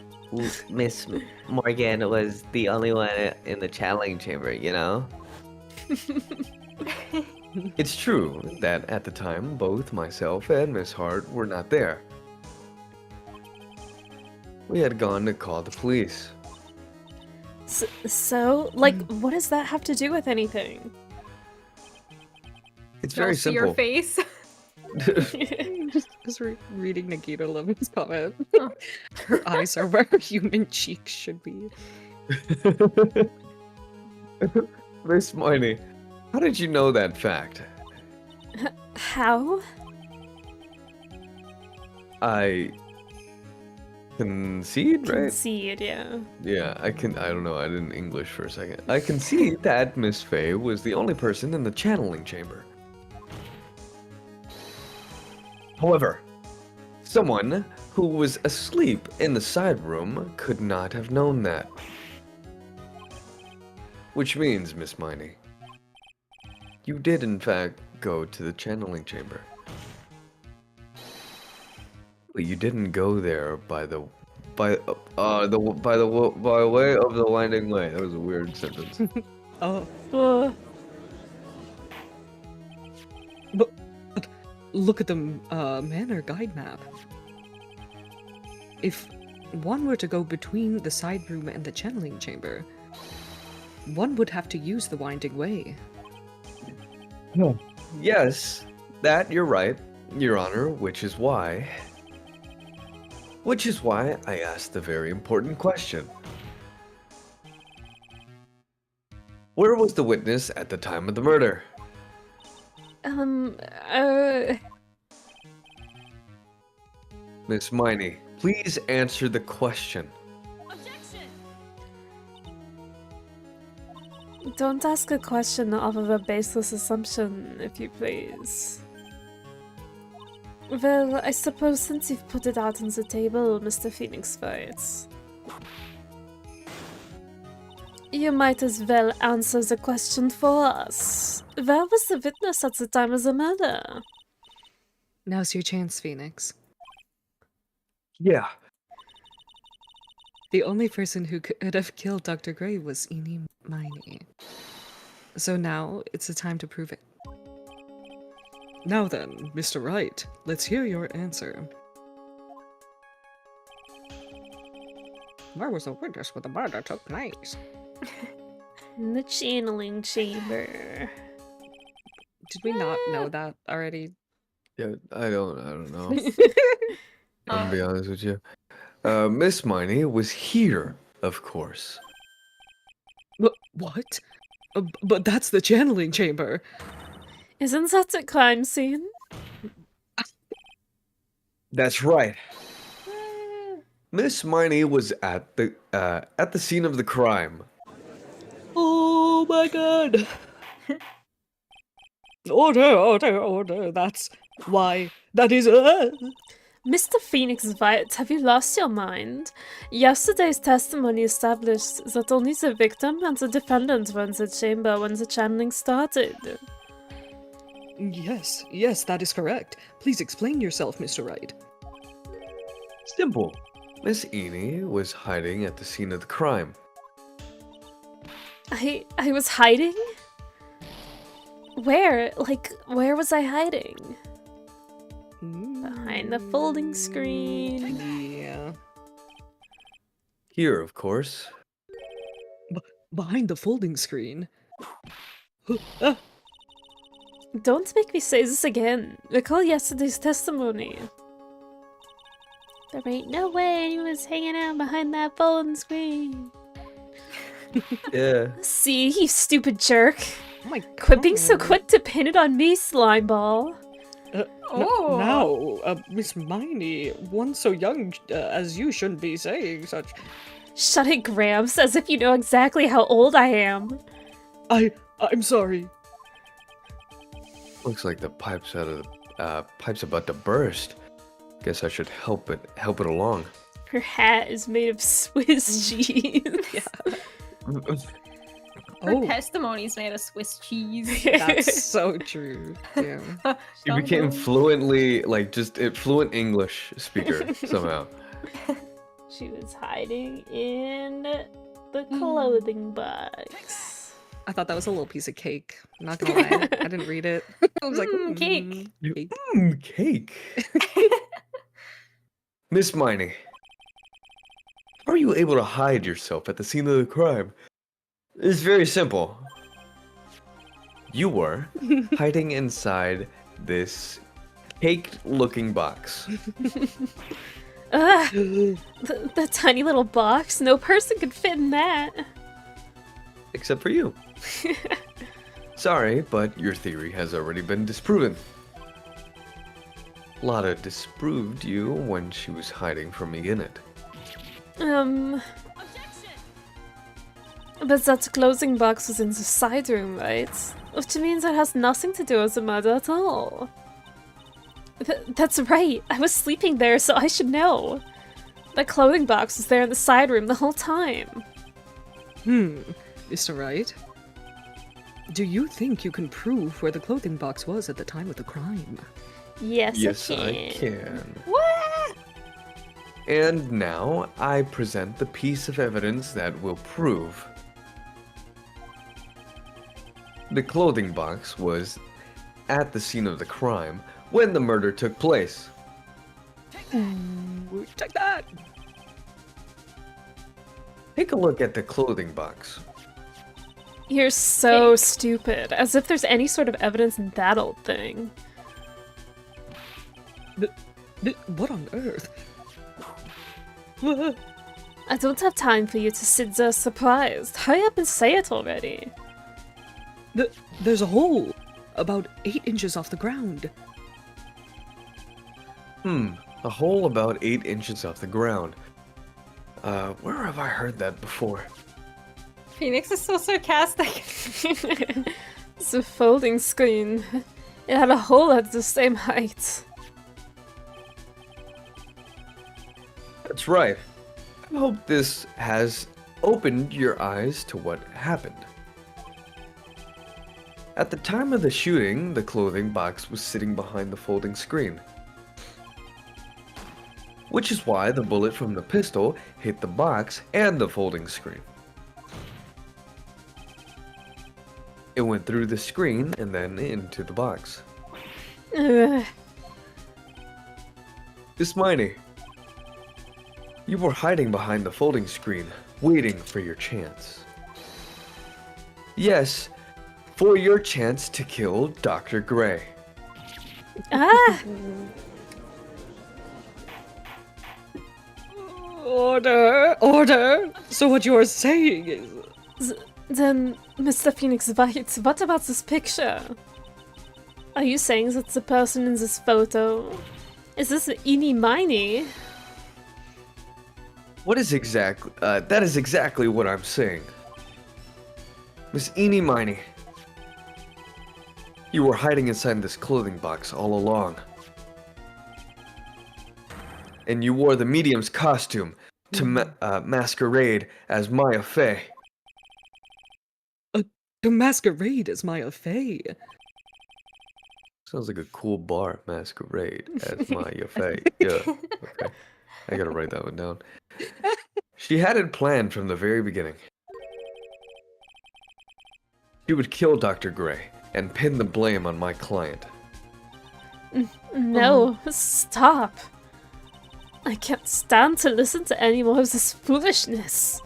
Miss Morgan was the only one in the channeling chamber, you know? It's true that at the time, both myself and Miss Hart were not there. We had gone to call the police. So, like, what does that have to do with anything? It's very See simple. your face. Just reading Nikita Levin's comment. Her eyes are where her human cheeks should be. Miss Miney, how did you know that fact? How? I concede, right? Concede, yeah. Yeah, I don't know, I didn't English for a second. I concede that Miss Faye was the only person in the channeling chamber. However, someone who was asleep in the side room could not have known that. Which means, Miss Miney, you did in fact go to the channeling chamber. But you didn't go there by way of the winding way. That was a weird sentence. Oh. Uh, But look at the manor guide map. If one were to go between the side room and the channeling chamber, one would have to use the winding way. Yes, that you're right, Your Honor, which is why I asked a very important question. Where was the witness at the time of the murder? Uh, Miss Miney, please answer the question. Don't ask a question off of a baseless assumption, if you please. Well, I suppose since you've put it out on the table, Mr. Phoenix Fights, you might as well answer the question for us. Where was the witness at the time of the murder? Now's your chance, Phoenix. Yeah. The only person who could have killed Dr. Gray was Miney. So now it's the time to prove it. Now then, Mr. Wright, let's hear your answer. Where was the witness when the murder took place? In the channeling chamber. Did we not know that already? Yeah, I don't know. I'm gonna be honest with you. Miss Miney was here, of course. What? But that's the channeling chamber. Isn't that a crime scene? That's right. Miss Miney was at the scene of the crime. Oh my god! Order! That's why. That is. Mr. Phoenix White, have you lost your mind? Yesterday's testimony established that only the victim and the defendant were in the chamber when the channeling started. Yes, that is correct. Please explain yourself, Mr. Wright. Simple. Miss Eni was hiding at the scene of the crime. I was hiding? Where? Like, where was I hiding? Behind the folding screen. Yeah. Here, of course. Behind the folding screen? Don't make me say this again. Recall yesterday's testimony. There ain't no way anyone was hanging out behind that folding screen. Yeah. See, you stupid jerk. Oh my Quit being so quick to pin it on me, slimeball. Now, Miss Miney, one so young as you shouldn't be saying such. Shut it, Gramps, as if you know exactly how old I am. I'm sorry. Looks like the pipe's about to burst. Guess I should help it along. Her hat is made of Swiss cheese. Her testimony's made of Swiss cheese. That's so true. Yeah. She became fluent English speaker somehow. She was hiding in the clothing box. I thought that was a little piece of cake. I'm not gonna lie. I didn't read it. I was like, cake. Cake. Miss Miney, how are you able to hide yourself at the scene of the crime? It's very simple. You were hiding inside this cake-looking box. The tiny little box. No person could fit in that. Except for you. Sorry, but your theory has already been disproven. Lotta disproved you when she was hiding from me in it. But that clothing box was in the side room, right? Which means it has nothing to do with the murder at all. That's right. I was sleeping there, so I should know. The clothing box was there in the side room the whole time. Mr. Wright? Do you think you can prove where the clothing box was at the time of the crime? Yes, I can. What? And now I present the piece of evidence that will prove. The clothing box was at the scene of the crime when the murder took place. Take that! Take a look at the clothing box. You're so stupid. As if there's any sort of evidence in that old thing. What on earth? I don't have time for you to sit there surprised. Hurry up and say it already. There's a hole about 8 inches off the ground. A hole about 8 inches off the ground. Where have I heard that before? Phoenix is so sarcastic. It's a folding screen. It had a hole at the same height. That's right. I hope this has opened your eyes to what happened. At the time of the shooting, the clothing box was sitting behind the folding screen. Which is why the bullet from the pistol hit the box and the folding screen. It went through the screen and then into the box. Ugh. Miss Miney, you were hiding behind the folding screen, waiting for your chance. Yes, for your chance to kill Dr. Gray. Ah! Order! Order! So what you're saying is... Then, Mr. Phoenix White, what about this picture? Are you saying that the person in this photo... Is this Miney? What is exactly... that is exactly what I'm saying. Miss Miney. You were hiding inside this clothing box all along. And you wore the medium's costume to masquerade as Maya Fey. To masquerade as Maya Fey. Sounds like a cool bar, masquerade as Maya Fey. Yeah, okay. I gotta write that one down. She had it planned from the very beginning. She would kill Dr. Gray and pin the blame on my client. No, stop. I can't stand to listen to any more of this foolishness.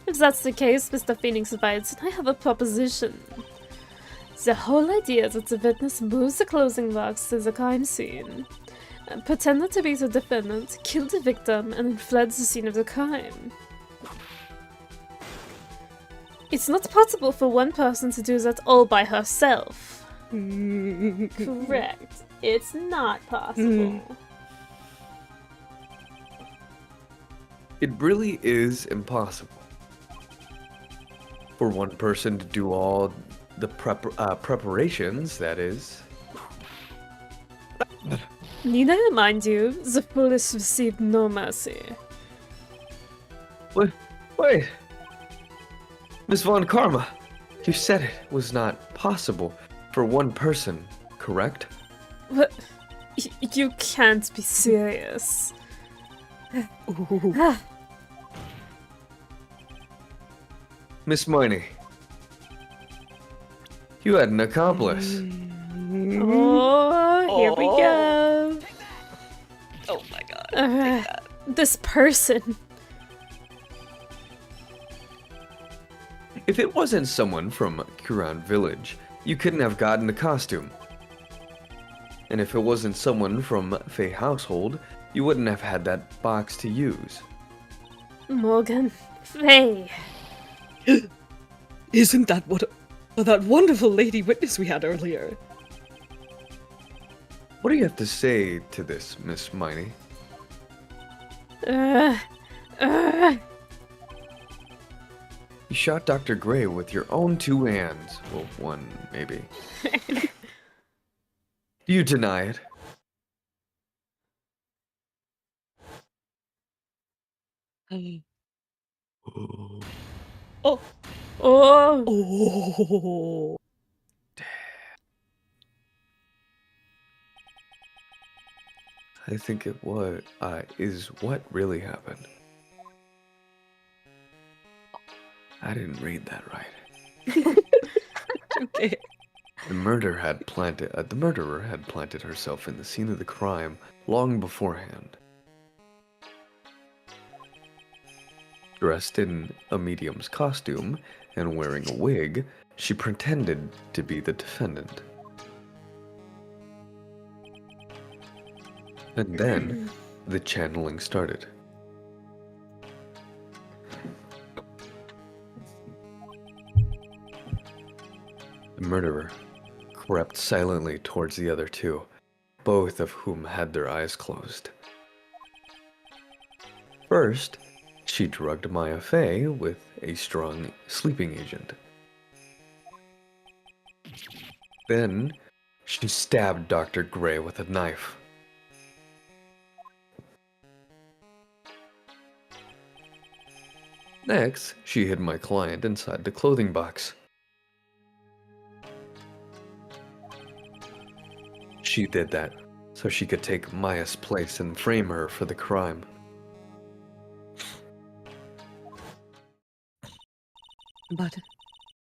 If that's the case, Mr. Phoenix White, I have a proposition. The whole idea that the witness moves the closing box to the crime scene, pretended to be the defendant, killed the victim, and then fled the scene of the crime. It's not possible for one person to do that all by herself. Correct. It's not possible. It really is impossible for one person to do all the preparations, that is. Need I remind you, the foolish received no mercy. Wait. Miss Von Karma, you said it was not possible for one person, correct? What? You can't be serious. Miss Miney, you had an accomplice. Oh, here we go. Oh my god. This person. If it wasn't someone from Kuran Village, you couldn't have gotten the costume. And if it wasn't someone from Fey household, you wouldn't have had that box to use. Morgan. Faye. Isn't that what that wonderful lady witness we had earlier? What do you have to say to this, Miss Miney? You shot Dr. Gray with your own 2 hands. Well, 1, maybe. Do you deny it? Oh. Oh. Oh. I think it was, is what really happened. I didn't read that right. Okay. The murderer had planted herself in the scene of the crime long beforehand. Dressed in a medium's costume and wearing a wig, she pretended to be the defendant. And then the channeling started. The murderer crept silently towards the other two, both of whom had their eyes closed. First, she drugged Maya Fey with a strong sleeping agent. Then, she stabbed Dr. Gray with a knife. Next, she hid my client inside the clothing box. She did that so she could take Maya's place and frame her for the crime. But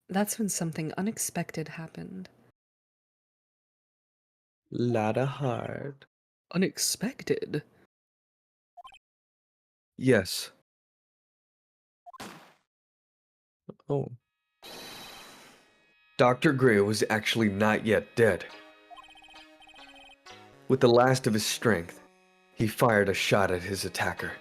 that's when something unexpected happened. Lotta hard. Unexpected? Yes. Oh. Dr. Gray was actually not yet dead. With the last of his strength, he fired a shot at his attacker.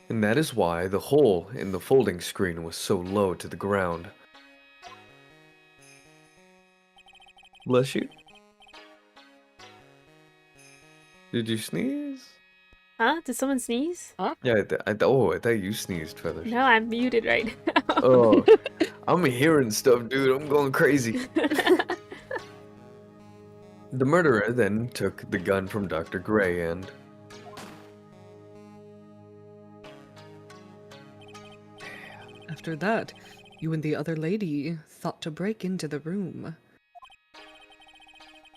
And that is why the hole in the folding screen was so low to the ground. Bless you. Did you sneeze? Huh? Did someone sneeze? Yeah, I thought you sneezed, Feathers. No, I'm muted right now. Oh, I'm hearing stuff, dude. I'm going crazy. The murderer then took the gun from Dr. Gray and... After that, you and the other lady thought to break into the room.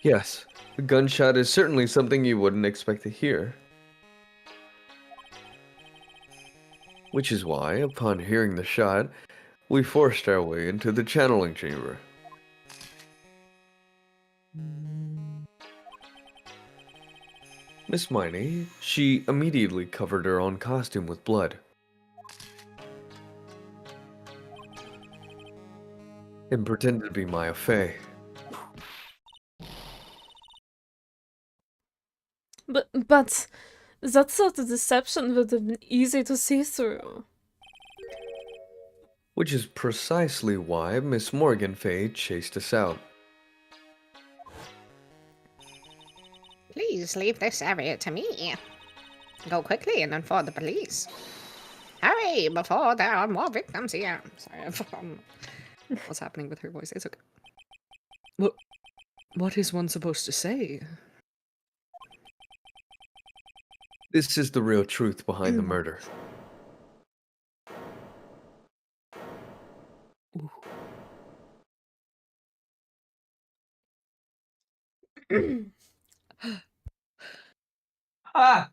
Yes, a gunshot is certainly something you wouldn't expect to hear. Which is why, upon hearing the shot, we forced our way into the channeling chamber. Miss Miney, she immediately covered her own costume with blood. And pretended to be Maya Fey. But that sort of deception would have been easy to see through. Which is precisely why Miss Morgan Fey chased us out. Please leave this area to me. Go quickly and inform the police. Hurry before there are more victims here. Sorry, What's happening with her voice? It's okay. What is one supposed to say? This is the real truth behind the murder. Ah!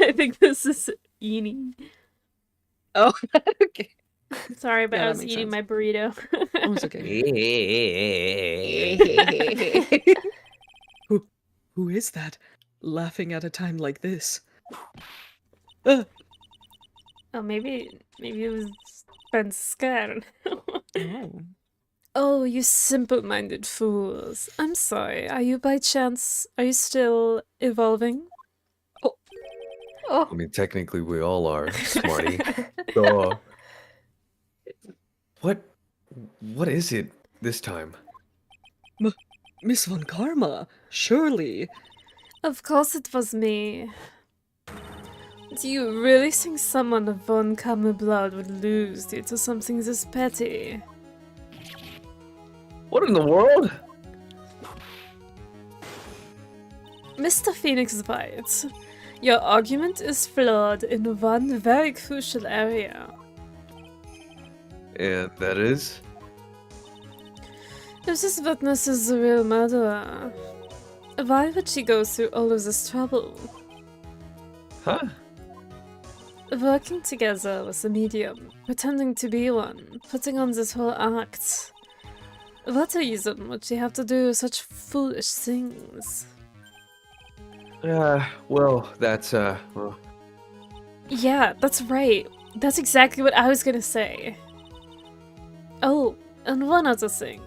I think this is Eenie. Oh, okay. Sorry, but Yeah, I that was makes eating sense. my burrito. Oh, it's okay. Who is that? Laughing at a time like this. Oh, maybe it was Franciscan. Oh. Oh, you simple-minded fools. I'm sorry. Are you still evolving? I mean, technically we all are, smarty. Duh. What is it this time? Miss Von Karma, surely. Of course it was me. Do you really think someone of Von Karma blood would lose due to something this petty? What in the world? Mr. Phoenix White, your argument is flawed in one very crucial area. And that is? If this witness is the real murderer, why would she go through all of this trouble? Huh? Working together with a medium, pretending to be one, putting on this whole act. What reason would she have to do such foolish things? Well, that's, well, Yeah, that's right. That's exactly what I was gonna say. Oh, and one other thing.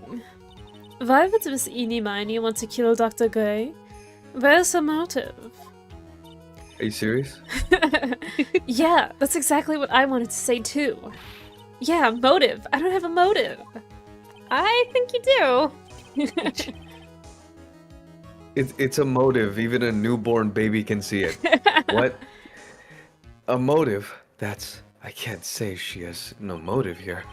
Why would Miss Miney want to kill Dr. Gray? Where's her motive? are you serious? Yeah, that's exactly what I wanted to say too. Yeah, motive. I don't have a motive. I think you do. It's a motive. Even a newborn baby can see it. What? A motive? That's... I can't say she has no motive here.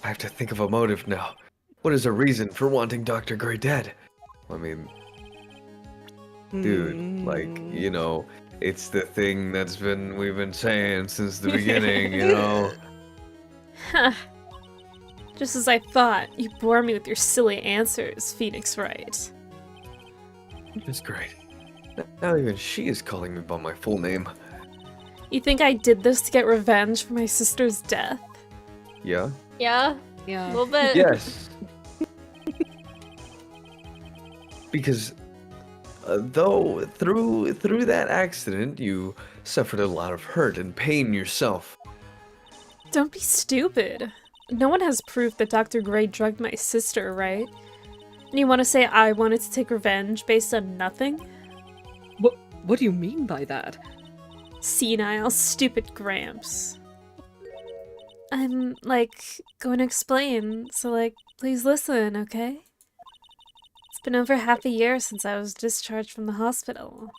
I have to think of a motive now. What is her reason for wanting Dr. Gray dead? I mean... Dude, like, you know, it's the thing we've been saying since the beginning, you know? Huh. Just as I thought, you bore me with your silly answers, Phoenix Wright. That's great. Now even she is calling me by my full name. You think I did this to get revenge for my sister's death? Yeah? Yeah, a Yeah. little bit. Yes. Because though through that accident you suffered a lot of hurt and pain yourself. Don't be stupid. No one has proof that Dr. Gray drugged my sister, right? And you want to say I wanted to take revenge based on nothing? What do you mean by that? Senile, stupid Gramps. I'm, like, going to explain, so, like, please listen, okay? It's been over half a year since I was discharged from the hospital.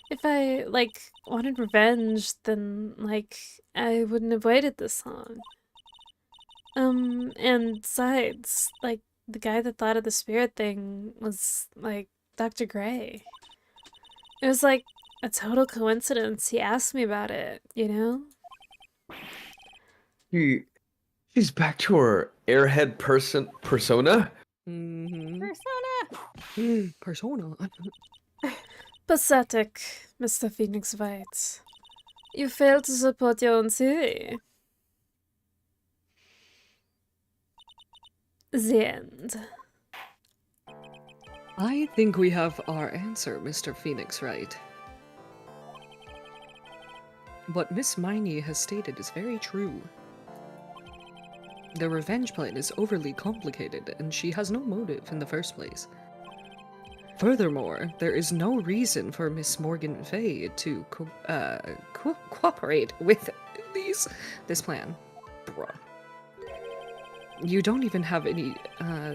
If I, like, wanted revenge, then, like, I wouldn't have waited this long. And besides, like, the guy that thought of the spirit thing was, like, Dr. Gray. It was, like, a total coincidence he asked me about it, you know? She's back to her airhead persona? Mm-hmm. Persona. Persona. Pathetic, Mr. Phoenix Wright. You failed to support your own theory. The end. I think we have our answer, Mr. Phoenix Wright. What Miss Miney has stated is very true. The revenge plan is overly complicated, and she has no motive in the first place. Furthermore, there is no reason for Miss Morgan Fay to cooperate with this plan. Bruh. You don't even have any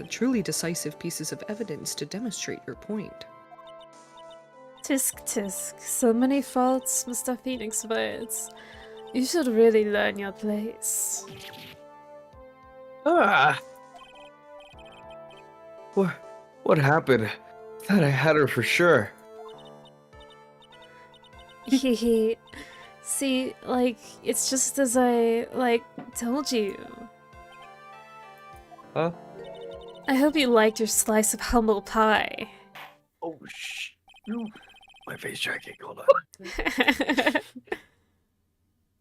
truly decisive pieces of evidence to demonstrate your point. Tisk tisk, so many faults, Mr. Phoenix Wright. You should really learn your place. Ah! What happened? Thought I had her for sure. Hehe. See, like, it's just as I, like, told you. Huh? I hope you liked your slice of humble pie. Oh, shh. My face tracking, hold on.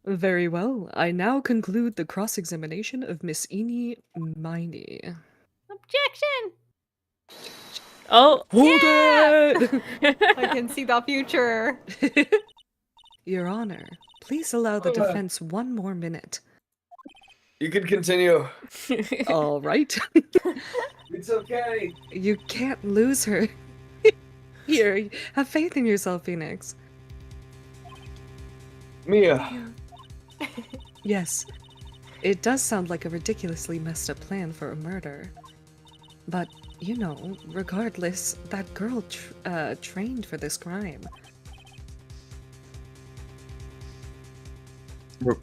Very well. I now conclude the cross-examination of Miss Miney. Objection. Oh! Hold it! I can see the future. Your Honor, please allow the defense one more minute. You can continue. All right. It's okay. You can't lose her. Here, have faith in yourself, Phoenix. Mia. Yes, it does sound like a ridiculously messed up plan for a murder. But, you know, regardless, that girl trained for this crime.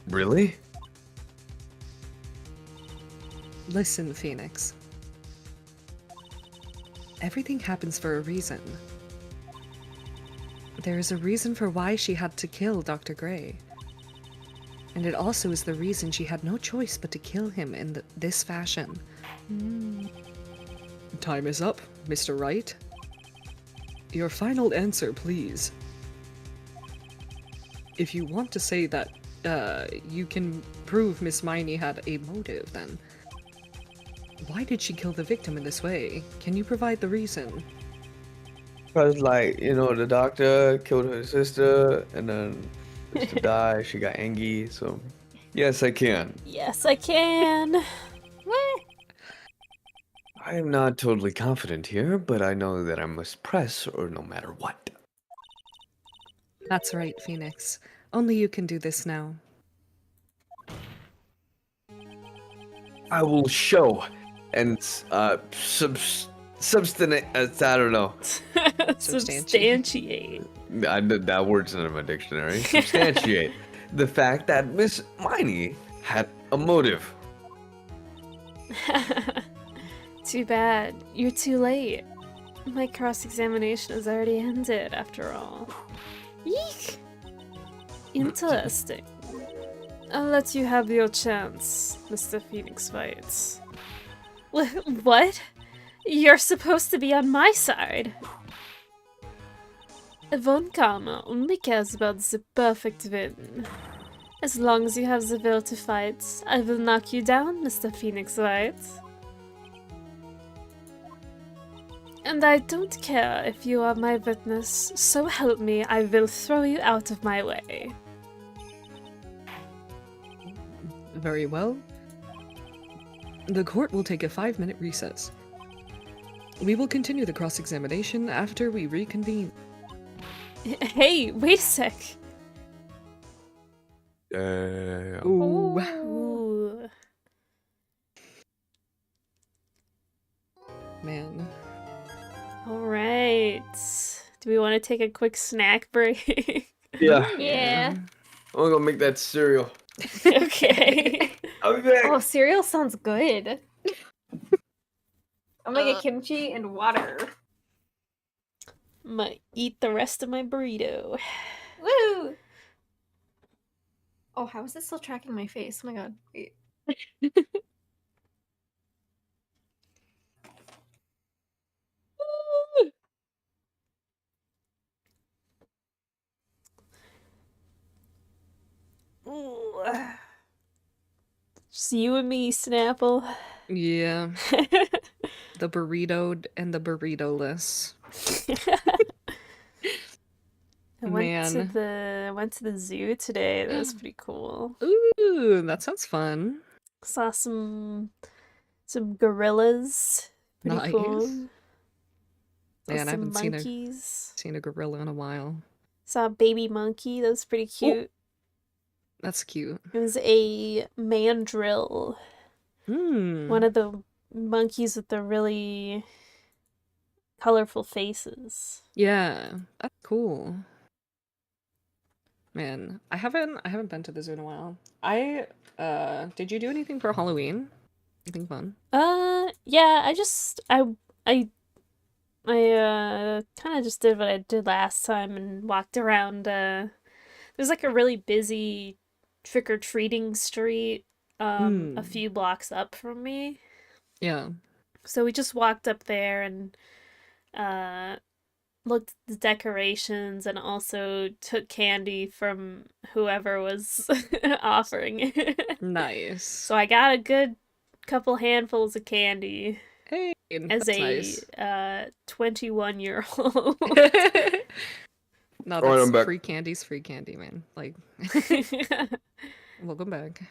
Really? Listen, Phoenix. Everything happens for a reason. There is a reason for why she had to kill Dr. Gray. And it also is the reason she had no choice but to kill him in this fashion. Time is up, Mr. Wright. Your final answer, please. If you want to say that you can prove Miss Miney had a motive, then why did she kill the victim in this way? Can you provide the reason? Because, like, you know, the doctor killed her sister, and then sister died. She got angry, so yes, I can. Yes, I can. I am not totally confident here, but I know that I must press or no matter what. That's right, Phoenix. Only you can do this now. I will show and substantiate. I don't know. Substantiate. That word's not in my dictionary. Substantiate the fact that Miss Miney had a motive. Too bad. You're too late. My cross-examination has already ended, after all. Yeek! Interesting. I'll let you have your chance, Mr. Phoenix Fights. What? You're supposed to be on my side. Von Karma only cares about the perfect win. As long as you have the will to fight, I will knock you down, Mr. Phoenix Wright. And I don't care if you are my witness, so help me, I will throw you out of my way. Very well. The court will take a 5-minute recess. We will continue the cross-examination after we reconvene. Hey, wait a sec. Ooh. Ooh. Man. Alright. Do we want to take a quick snack break? Yeah. Yeah. I'm gonna go make that cereal. Okay. I'll be back. Oh, cereal sounds good. I'm gonna get kimchi and water. Might eat the rest of my burrito. Woo! Oh, how is it still tracking my face? Oh my god. Wait. Ooh. Just you and me, Snapple. Yeah. The burritoed and the burrito-less. I went to Man. the zoo today. That was pretty cool. Ooh, that sounds fun. Saw some gorillas. Pretty Nice. cool. Man, Saw I some haven't monkeys. seen a gorilla in a while. Saw a baby monkey. That was pretty cute. That's cute. It was a mandrill. Hmm. One of the monkeys with the really colorful faces. Yeah, that's cool. Man, I haven't been to the zoo in a while. Did you do anything for Halloween? Anything fun? Yeah, I kind of just did what I did last time and walked around. There's like a really busy trick-or-treating street a few blocks up from me. Yeah. So we just walked up there and looked at the decorations and also took candy from whoever was offering it. Nice. So I got a good couple handfuls of candy Hey, as that's a nice. 21-year-old. No, Alright, I'm that's back. free candy's free candy, man. Like, welcome back.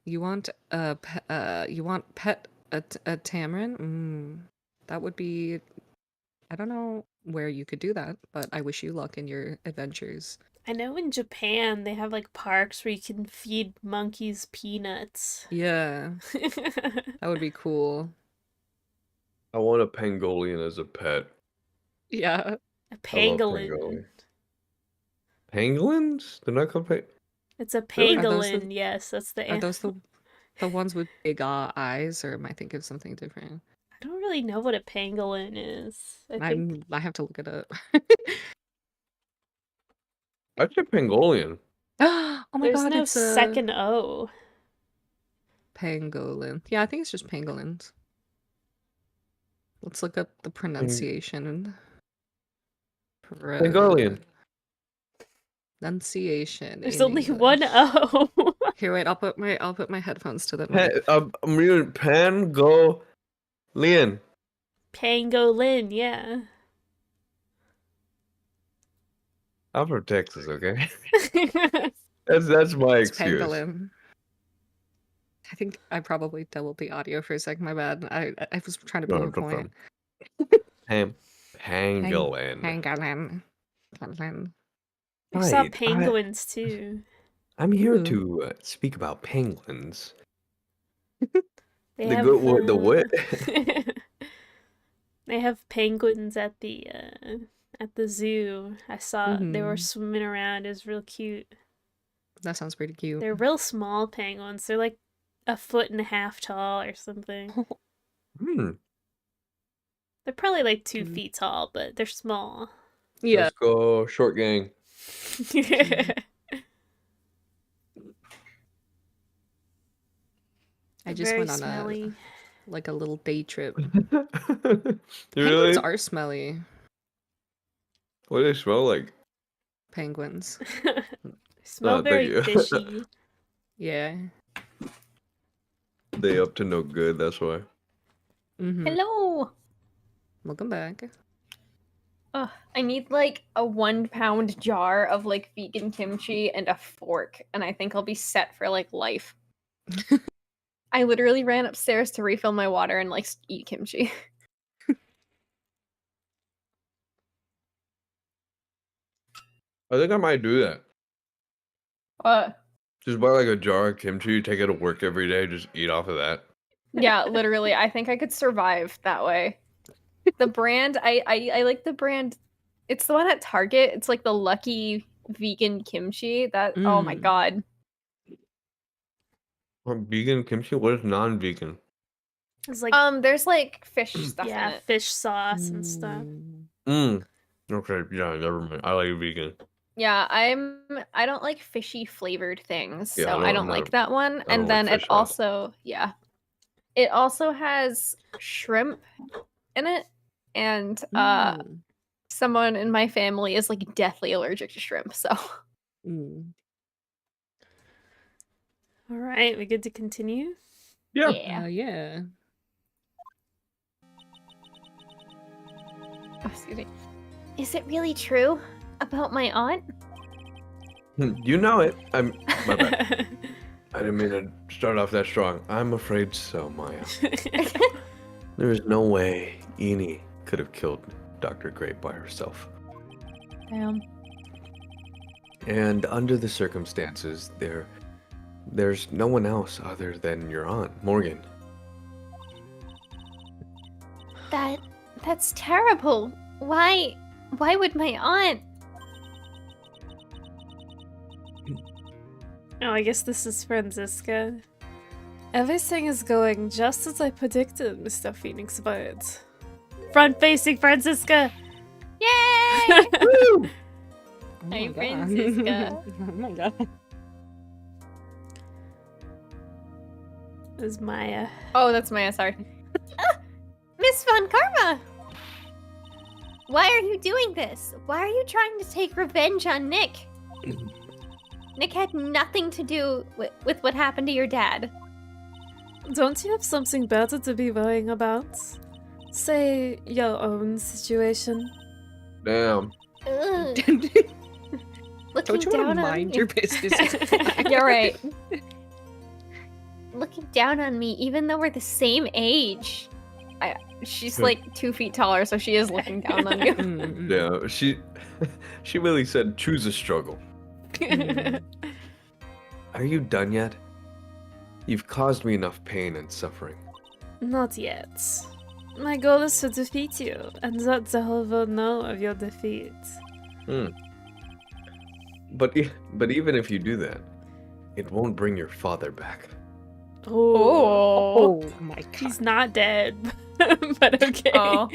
You want pet a tamarin? That would be. I don't know where you could do that, but I wish you luck in your adventures. I know in Japan they have like parks where you can feed monkeys peanuts. Yeah, that would be cool. I want a pangolian as a pet. Yeah. A I love pangolin. Pangolins? They're not called It's a Really? Are those the- pangolin, yes, that's the Are those the ones with big eyes, or am I thinking of something different? I don't really know what a pangolin is. I have to look it up. I said pangolian. Oh my There's god, no it's a second O. pangolin. Yeah, I think it's just pangolins. Let's look up the pronunciation. Pangolian. Pronunciation. There's in only one English. O. Here, wait. I'll put my headphones to the Pa- mic. I'm reading pangolian. Pangolin, yeah. I'm from Texas, okay? That's my It's excuse. pangolin. I think I probably doubled the audio for a second. My bad. I was trying to No, prove a no point. problem. Pangolin. Pangolin. Pangolin. I saw Right. penguins too. I'm here Ooh. to speak about penguins. They The have good word, the what? they have penguins at the zoo. I saw they were Mhm. swimming around. It was real cute. That sounds pretty cute. They're real small penguins. They're like 1.5 feet tall or something. Hmm. They're probably like 2 Mm. feet tall, but they're small. Yeah. Let's go, short gang. I just Very went on smelly. like a little day trip. Really? Penguins are smelly. What do they smell like? Penguins. Smell Thank very you. fishy. Yeah. They up to no good, that's why. Mm-hmm. Hello. Welcome back. Ugh, I need like a 1-pound jar of like vegan kimchi and a fork, and I think I'll be set for like life. I literally ran upstairs to refill my water and like eat kimchi. I think I might do that. Just buy like a jar of kimchi, take it to work every day, just eat off of that. Yeah, literally, I think I could survive that way. The brand, I like the brand. It's the one at Target. It's like the Lucky Vegan Kimchi. That oh my Mm. god. What, vegan kimchi? What is non-vegan? It's like There's like fish stuff in yeah, it. fish sauce and stuff. Mm. Okay, yeah, never mind. I like vegan. Yeah, I don't like fishy flavored things, Yeah, so no, I I'm don't not like a- that one. I don't And like then it fish sauce. also, yeah. It also has shrimp in it, and Mm. someone in my family is like deathly allergic to shrimp, so Mm. All right, we good to continue? Yeah. Yeah. oh, excuse me. Is it really true about my aunt? You know it. My bad. I didn't mean to start off that strong. I'm afraid so, Maya. There's no way Eni could have killed Dr. Grape by herself. Damn. And under the circumstances, there's no one else other than your aunt, Morgan. That's terrible. Why would my aunt? Oh, I guess this is Franziska. Everything is going just as I predicted, Mr. Phoenix Bird. Front-facing Franziska! Yay! Oh my Hey, God. Franziska. Oh my god. Is Maya. Oh, that's Maya, sorry. Miss Von Karma! Why are you doing this? Why are you trying to take revenge on Nick? Nick had nothing to do with what happened to your dad. Don't you have something better to be worrying about? Say, your own situation. Damn. Ugh. Looking Don't you want down to on mind me. your business? You're right. Looking down on me, even though we're the same age. She's like 2 feet taller, so she is looking down on you. Mm. Yeah, she really said, choose a struggle. Are you done yet? You've caused me enough pain and suffering. Not yet. My goal is to defeat you, and let the whole world know of your defeat. But even if you do that, it won't bring your father back. Oh, Oh my god. he's not dead, but okay. Oh.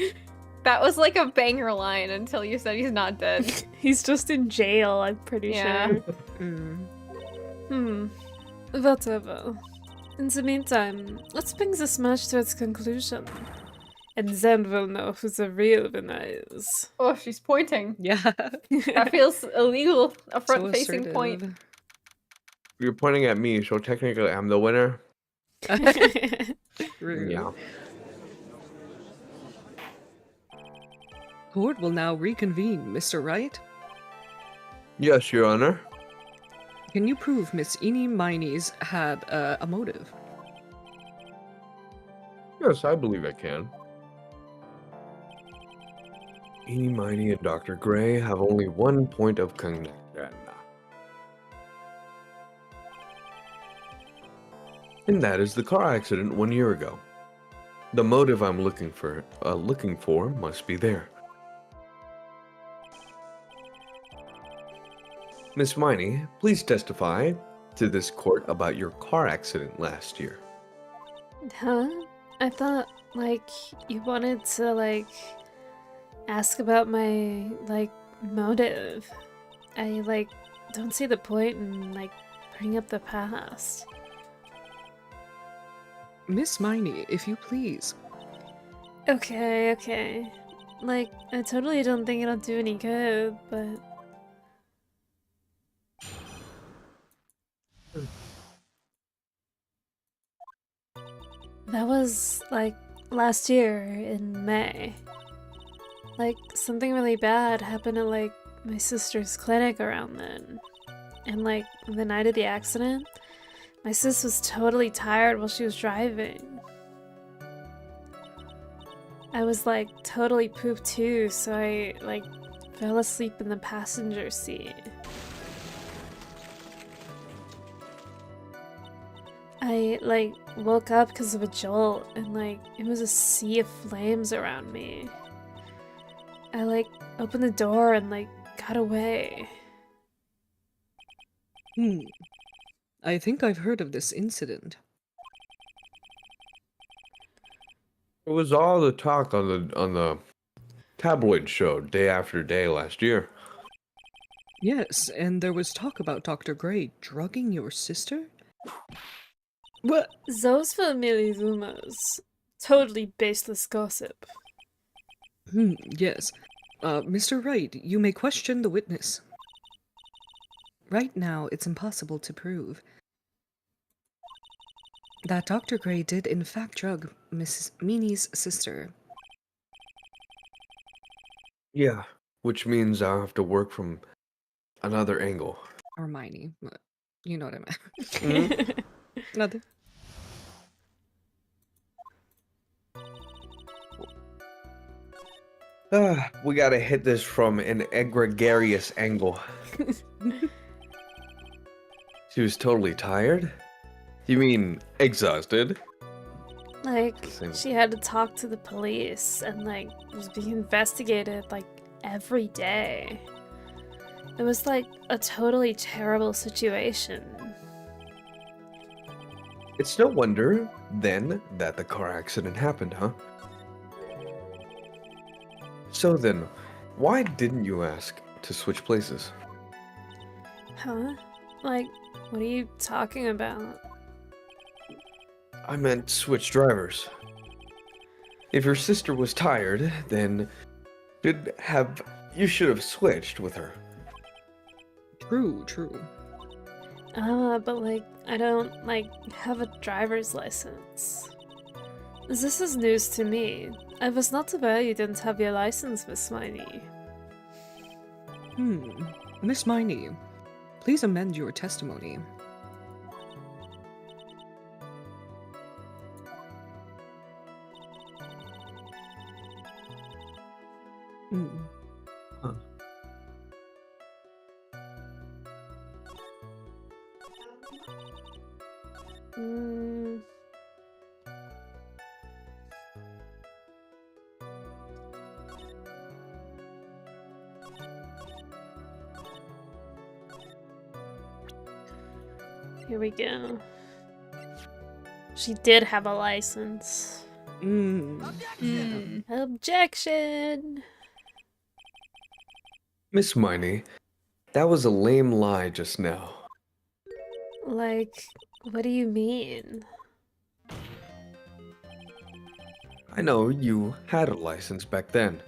That was like a banger line until you said he's not dead. He's just in jail, I'm pretty Yeah. sure. Whatever. In the meantime, let's bring this match to its conclusion. And then we'll know who the real winner is. Oh, she's pointing. Yeah. That feels illegal. A So front-facing point. assertive. You're pointing at me, so technically I'm the winner. Rude. Yeah. court will now reconvene, Mr. Wright. Yes, Your Honor. Can you prove Miss Miney's had a motive? Yes, I believe I can. Miney and Dr. Gray have only one point of connection. And that is the car accident 1 year ago. The motive I'm looking for must be there. Miss Miney, please testify to this court about your car accident last year. Huh? I thought, you wanted to, ask about my, motive. I, don't see the point in, bringing up the past. Miss Miney, if you please. Okay, okay. I totally don't think it'll do any good, but... That was, last year in May. Something really bad happened at, my sister's clinic around then. And, the night of the accident, my sis was totally tired while she was driving. I was, totally pooped too, so I, fell asleep in the passenger seat. I, woke up because of a jolt, and, it was a sea of flames around me. I, opened the door and, got away. I think I've heard of this incident. It was all the talk on the tabloid show day after day last year. Yes, and there was talk about Dr. Gray drugging your sister? What? Those were merely rumors. Totally baseless gossip. Yes. Mr. Wright, you may question the witness. Right now, it's impossible to prove that Dr. Gray did in fact drug Mrs. Miney's sister. Yeah, which means I'll have to work from another angle. Or Miney. You know what I meant. Mhm. Nothing. We gotta hit this from an egregious angle. She was totally tired? You mean exhausted? Same. She had to talk to the police and, was being investigated, every day. It was, a totally terrible situation. It's no wonder, then, that the car accident happened, huh? So then, why didn't you ask to switch places? Huh? What are you talking about? I meant switch drivers. If your sister was tired, then you should have switched with her. True. But I don't, have a driver's license. This is news to me. I was not aware you didn't have your license, Miss Miney. Miss Miney, please amend your testimony. Huh. Here we go. She did have a license. Objection! Miss Miney, that was a lame lie just now. What do you mean? I know you had a license back then.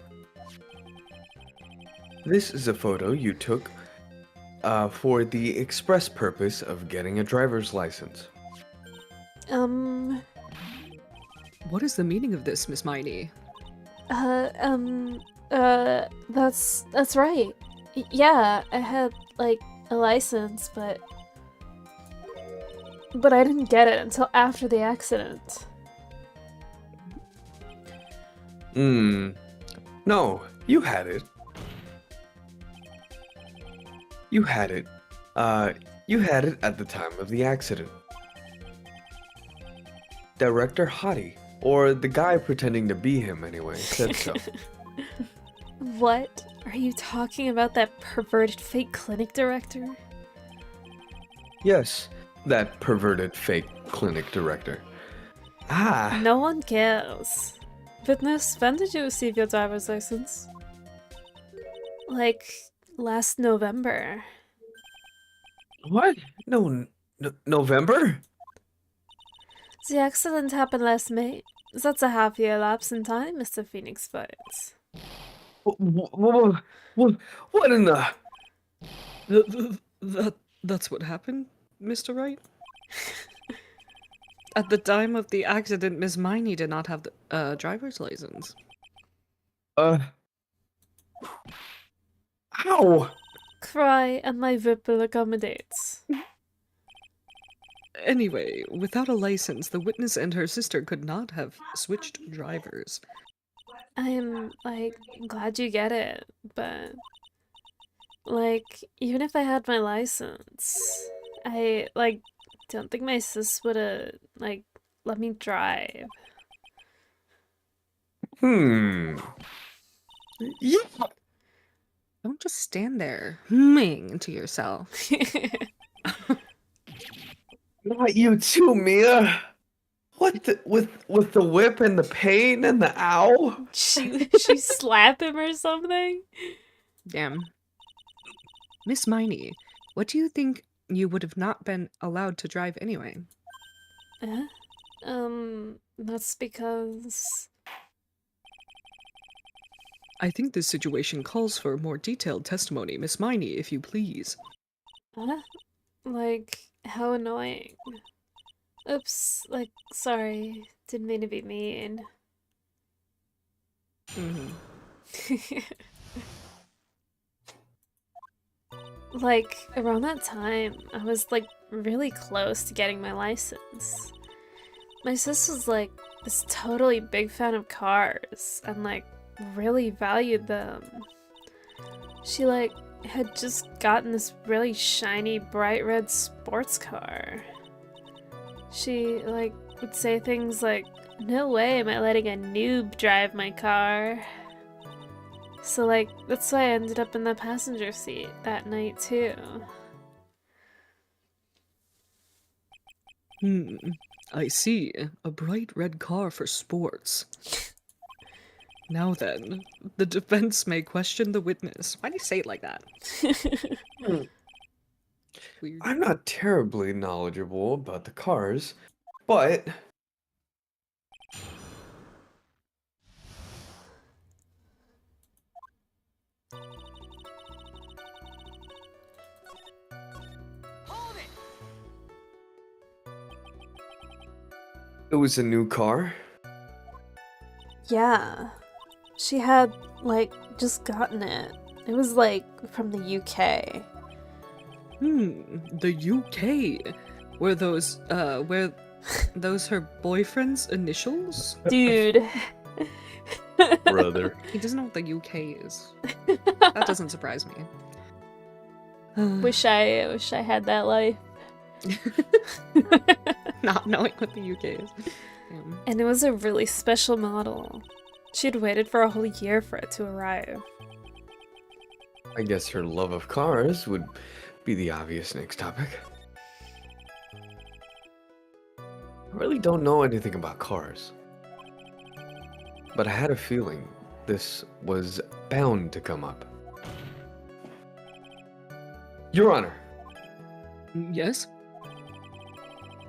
This is a photo you took for the express purpose of getting a driver's license. What is the meaning of this, Miss Miney? That's right. Yeah, I had, like, a license, but I didn't get it until after the accident. No, you had it. You had it. You had it at the time of the accident. Director Hottie, or the guy pretending to be him anyway, said so. What? Are you talking about that perverted fake clinic director? Yes, that perverted fake clinic director. Ah, No one cares. Witness, when did you receive your driver's license? Like, last November. what? November? The accident happened last May. That's a half-year lapse in time, Mr. Phoenix Fights. What in the... That's what happened, Mr. Wright? At the time of the accident, Miss Miney did not have the driver's license. Ow! Cry and my whip will accommodate. Anyway, without a license, the witness and her sister could not have switched drivers. I am, like, glad you get it, but... Like, even if I had my license, I, like, don't think my sis would've, like, let me drive. Yeah. Don't just stand there humming to yourself. Not you too, Mia. What the, with the whip and the pain and the ow? she slap him or something? Damn. Miss Miney, what do you think you would have not been allowed to drive anyway? That's because... I think this situation calls for more detailed testimony, Miss Miney, if you please. Like, how annoying. Oops, like, sorry. Didn't mean to be mean. Like, around that time, I was, like, really close to getting my license. My sis was, like, this totally big fan of cars, and, like, really valued them. She, like, had just gotten this really shiny, bright red sports car. She, like, would say things like, "No way am I letting a noob drive my car." So, like, that's why I ended up in the passenger seat that night, too. I see. A bright red car for sports. Now then, the defense may question the witness. Why do you say it like that? Weird. I'm not terribly knowledgeable about the cars, but it was a new car. Yeah. She had, like, just gotten it. It was, like, from the UK. The UK? Were those her boyfriend's initials? Dude. Brother. He doesn't know what the UK is. That doesn't surprise me. Wish I had that life. Not knowing what the UK is. And it was a really special model. She'd waited for a whole year for it to arrive. I guess her love of cars would be the obvious next topic. I really don't know anything about cars. But I had a feeling this was bound to come up. Your Honor, Yes?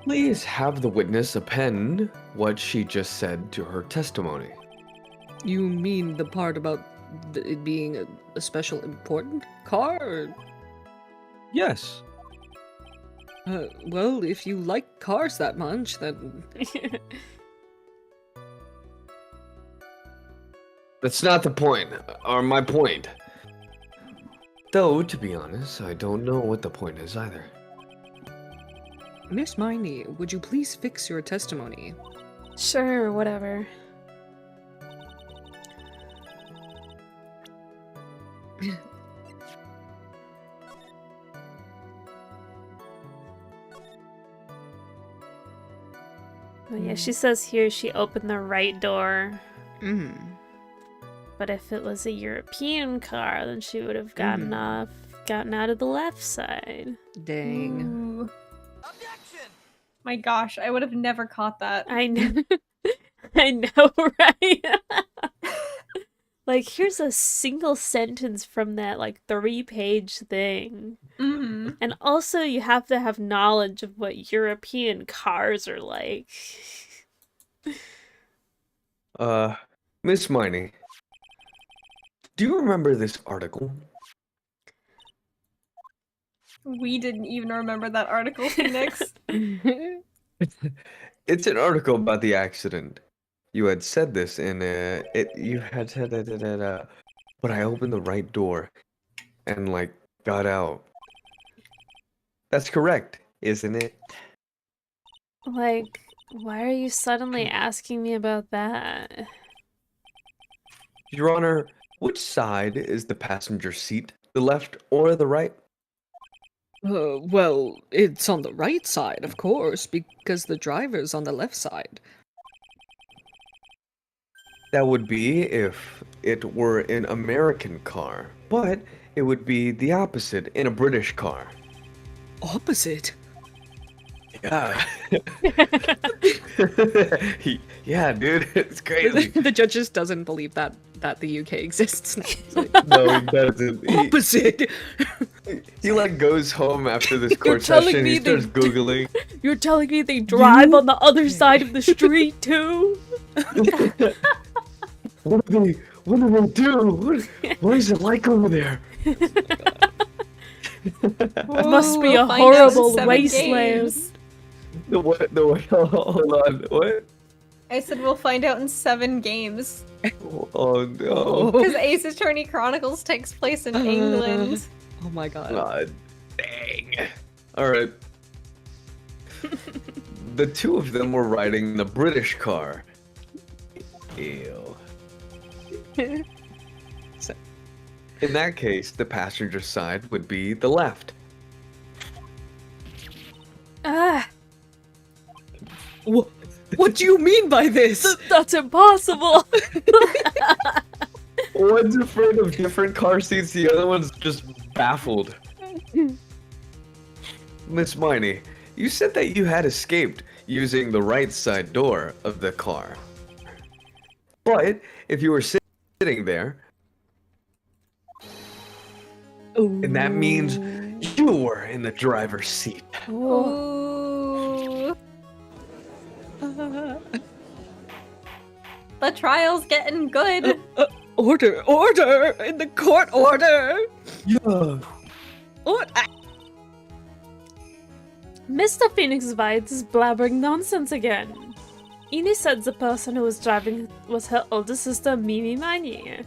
please have the witness append what she just said to her testimony. You mean the part about it being a special important car? Or... Yes. Well, if you like cars that much, then... That's not the point, or my point. Though, to be honest, I don't know what the point is either. Miss Miney, would you please fix your testimony? Sure, whatever. Oh, yeah, she says here she opened the right door. Mm. But if it was a European car, then she would have gotten out of the left side. Dang. Ooh. My gosh, I would have never caught that. I know. I know, right? Like, here's a single sentence from that, like, 3-page thing. Mm-hmm. And also, you have to have knowledge of what European cars are like. Miss Miney, do you remember this article? We didn't even remember that article, Phoenix. It's an article about the accident. You had said this in you had said that but I opened the right door and like got out. That's correct, isn't it? Like, why are you suddenly asking me about that? Your Honor, which side is the passenger seat? The left or the right? Well, it's on the right side, of course, because the driver's on the left side. That would be if it were an American car, but it would be the opposite in a British car. Opposite? Yeah. Yeah, dude, it's crazy. The judge just doesn't believe that the UK exists now. It's like, No, he doesn't. opposite! He like goes home after this You're court telling session. me He they starts googling. You're telling me they drive on the other side of the street, too? What do they do? What is it like over there? It must be We'll a find out in horrible 7 wasteland. games. The what? The what? Hold on. What? I said we'll find out in 7 games. Oh no. Because Ace Attorney Chronicles takes place in England. Oh my god. God dang. Alright. The two of them were riding the British car. Ew. In that case, the passenger side would be the left. Ah, What do you mean by this? that's impossible. One's afraid of different car seats, the other one's just baffled. Miss Miney, you said that you had escaped using the right side door of the car. But if you were sitting there, and that means you were in the driver's seat. Ooh. The trial's getting good. Order! Order! In the court order! Yeah. Mr. Phoenix White is blabbering nonsense again. Eni said the person who was driving was her older sister, Miney.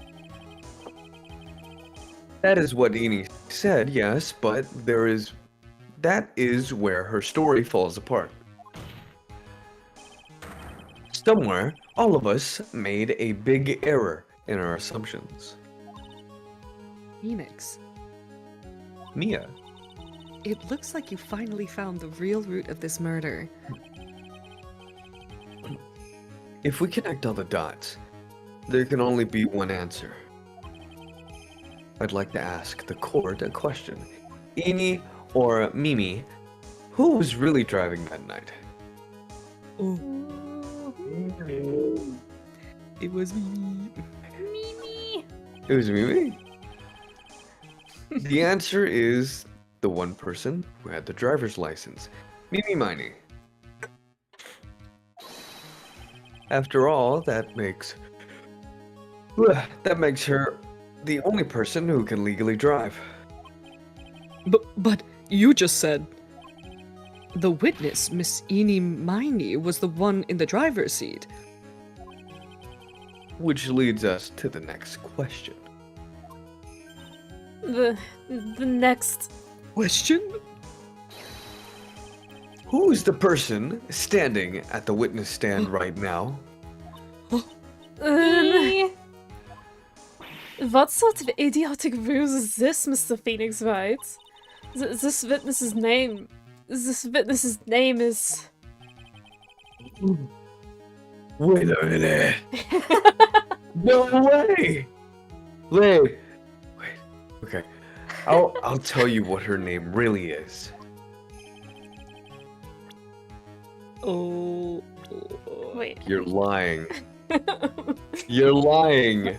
That is what Eni said, yes, but that is where her story falls apart. Somewhere, all of us made a big error in our assumptions. Phoenix, Mia, it looks like you finally found the real root of this murder. if we connect all the dots, there can only be one answer. I'd like to ask the court a question. Eni or Mimi, who was really driving that night? It was me. Mimi. It was Mimi? The answer is the one person who had the driver's license, Mimi Miney. After all, that makes her the only person who can legally drive. But you just said the witness, Miss Eni Miney, was the one in the driver's seat. Which leads us to the next question. The next. Question? Who is the person standing at the witness stand right now? Um, what sort of idiotic ruse is this, Mr. Phoenix Wright? This witness's name is. Wait a minute. No way. Wait. Okay. I'll tell you what her name really is. Oh. Wait. You're lying. You're lying.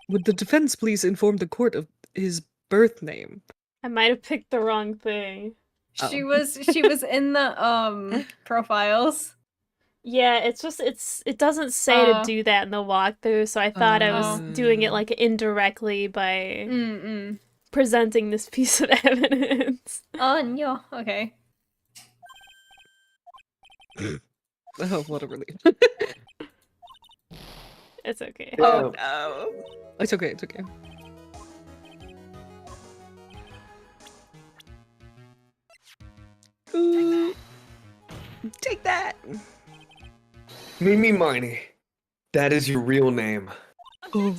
Would the defense please inform the court of his birth name? I might have picked the wrong thing. She was in the profiles. Yeah, it doesn't say to Oh. do that in the walkthrough, so I thought I was doing it Oh. like indirectly by Mm-mm. presenting this piece of evidence. Oh no. Okay. Oh, what a relief. It's okay. Oh No. It's okay, it's okay. Ooh. Take that! Mimi Miney. That is your real name. Oh.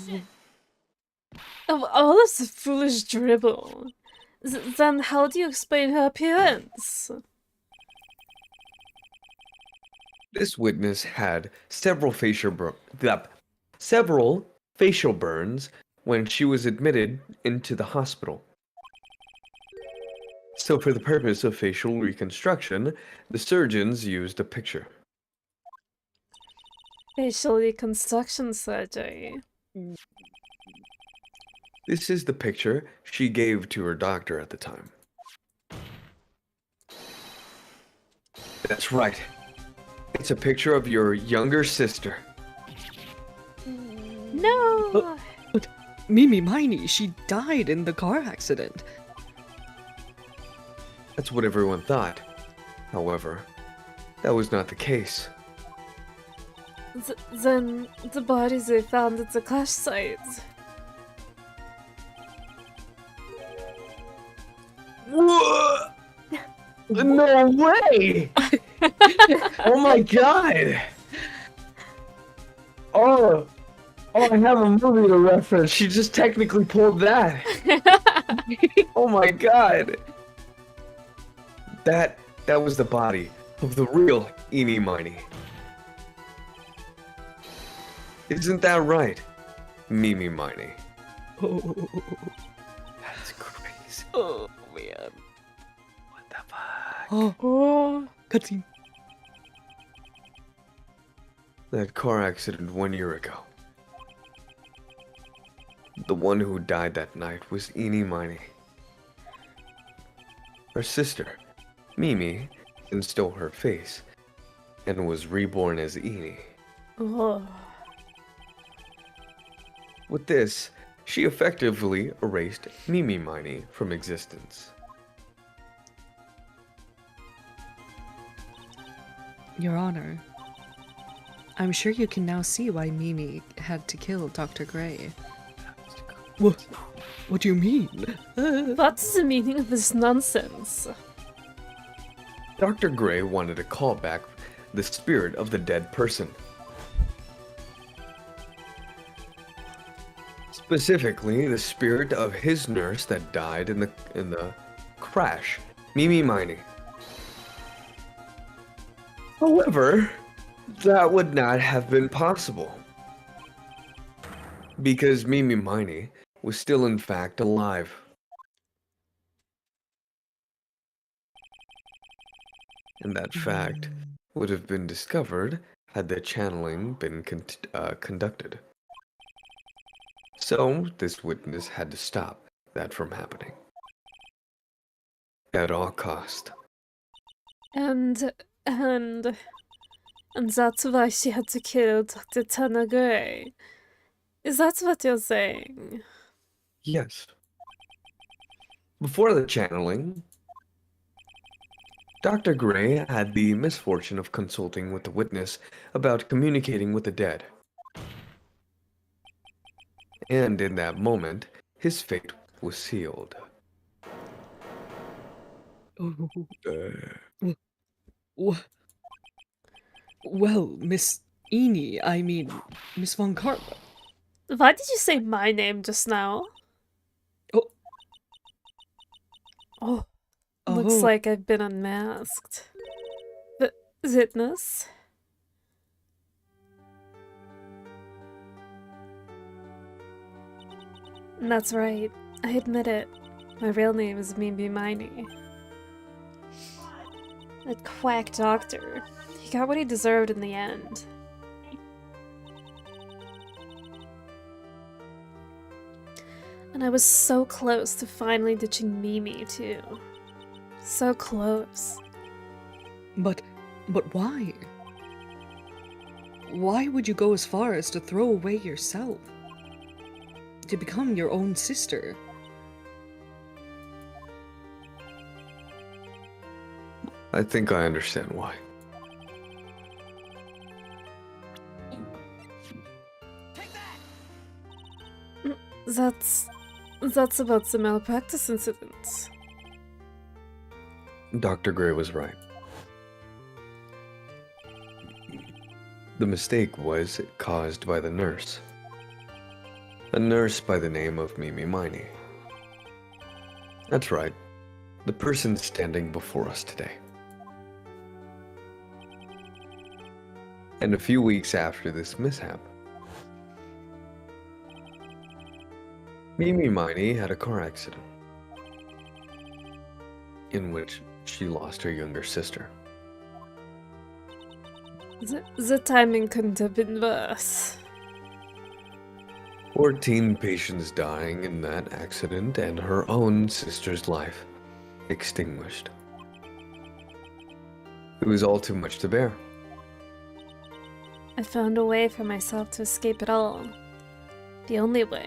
Of all this foolish dribble, then how do you explain her appearance? This witness had several facial burns when she was admitted into the hospital. So for the purpose of facial reconstruction, the surgeons used a picture. Facial reconstruction surgery. This is the picture she gave to her doctor at the time. That's right. It's a picture of your younger sister. No! But Mimi Miney, she died in the car accident. That's what everyone thought. However, that was not the case. Then the bodies they found at the crash site. What? No way! Oh my god! Oh, I have a movie to reference. She just technically pulled that. Oh my god! That was the body of the real Eenie Miney. Isn't that right, Mimi Miney? Oh, That's crazy. oh man. What the fuck? Oh, cutscene. That car accident 1 year ago. The one who died that night was Eenie Miney. Her sister, Mimi, then stole her face and was reborn as Eenie. Oh. With this, she effectively erased Mimi Miney from existence. Your Honor, I'm sure you can now see why Mimi had to kill Dr. Gray. What do you mean? What's the meaning of this nonsense? Dr. Gray wanted to call back the spirit of the dead person. Specifically, the spirit of his nurse that died in the crash, Mimi Miney. However, that would not have been possible. Because Mimi Miney was still in fact alive. And that fact would have been discovered had the channeling been conducted. So, this witness had to stop that from happening. At all cost. And that's why she had to kill Dr. Turner Gray. Is that what you're saying? Yes. Before the channeling, Dr. Gray had the misfortune of consulting with the witness about communicating with the dead. And in that moment, his fate was sealed. Oh, wh- well, Miss Miss Von Karma. Why did you say my name just now? Oh. Oh, looks Oh. like I've been unmasked. Witness? That's right. I admit it. My real name is Miney. That quack doctor. He got what he deserved in the end. And I was so close to finally ditching Mimi, too. So close. But why? Why would you go as far as to throw away yourself? To become your own sister? I think I understand why. That's about the malpractice incident. Dr. Gray was right. The mistake was caused by the nurse. A nurse by the name of Miney. That's right. The person standing before us today. And a few weeks after this mishap, Miney had a car accident in which she lost her younger sister. The timing couldn't have been worse. 14 patients dying in that accident and her own sister's life extinguished. It was all too much to bear. I found a way for myself to escape it all. The only way.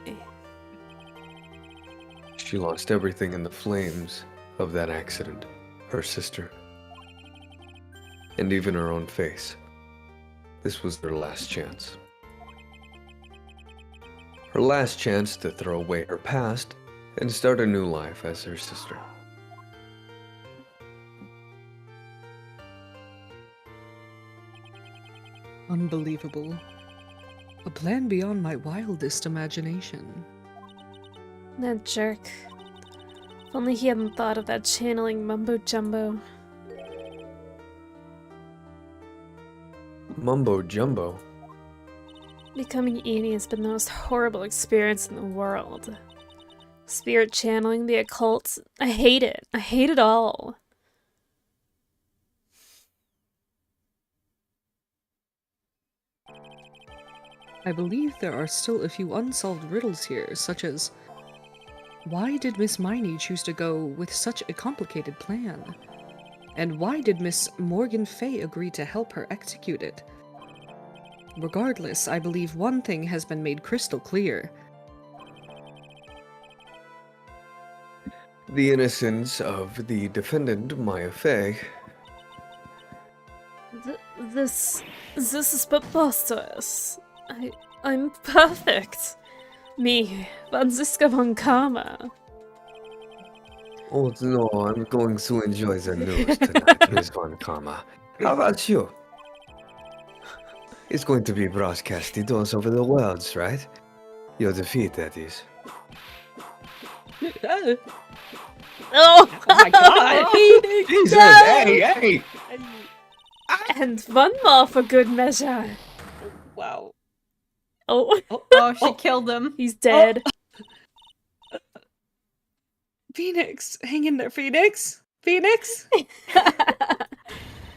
She lost everything in the flames of that accident. Her sister. And even her own face. This was her last chance. Her last chance to throw away her past and start a new life as her sister. Unbelievable. A plan beyond my wildest imagination. That jerk. If only he hadn't thought of that channeling mumbo jumbo. Mumbo jumbo? Becoming Eni has been the most horrible experience in the world. Spirit channeling, the occult. I hate it. I hate it all. I believe there are still a few unsolved riddles here, such as why did Miss Miney choose to go with such a complicated plan? And why did Miss Morgan Fay agree to help her execute it? Regardless, I believe one thing has been made crystal clear. The innocence of the defendant, Maya Fey. This is preposterous. I'm perfect. Me, Franziska von Karma. Oh no, I'm going to enjoy the news tonight, Miss Von Karma. How about you? It's going to be broadcasted all over the world, right? Your defeat, that is. Oh, my god! Jesus, No! hey! And one more for good measure. Wow. Oh, Oh, she killed him. he's dead. Phoenix! Hang in there, Phoenix! Phoenix!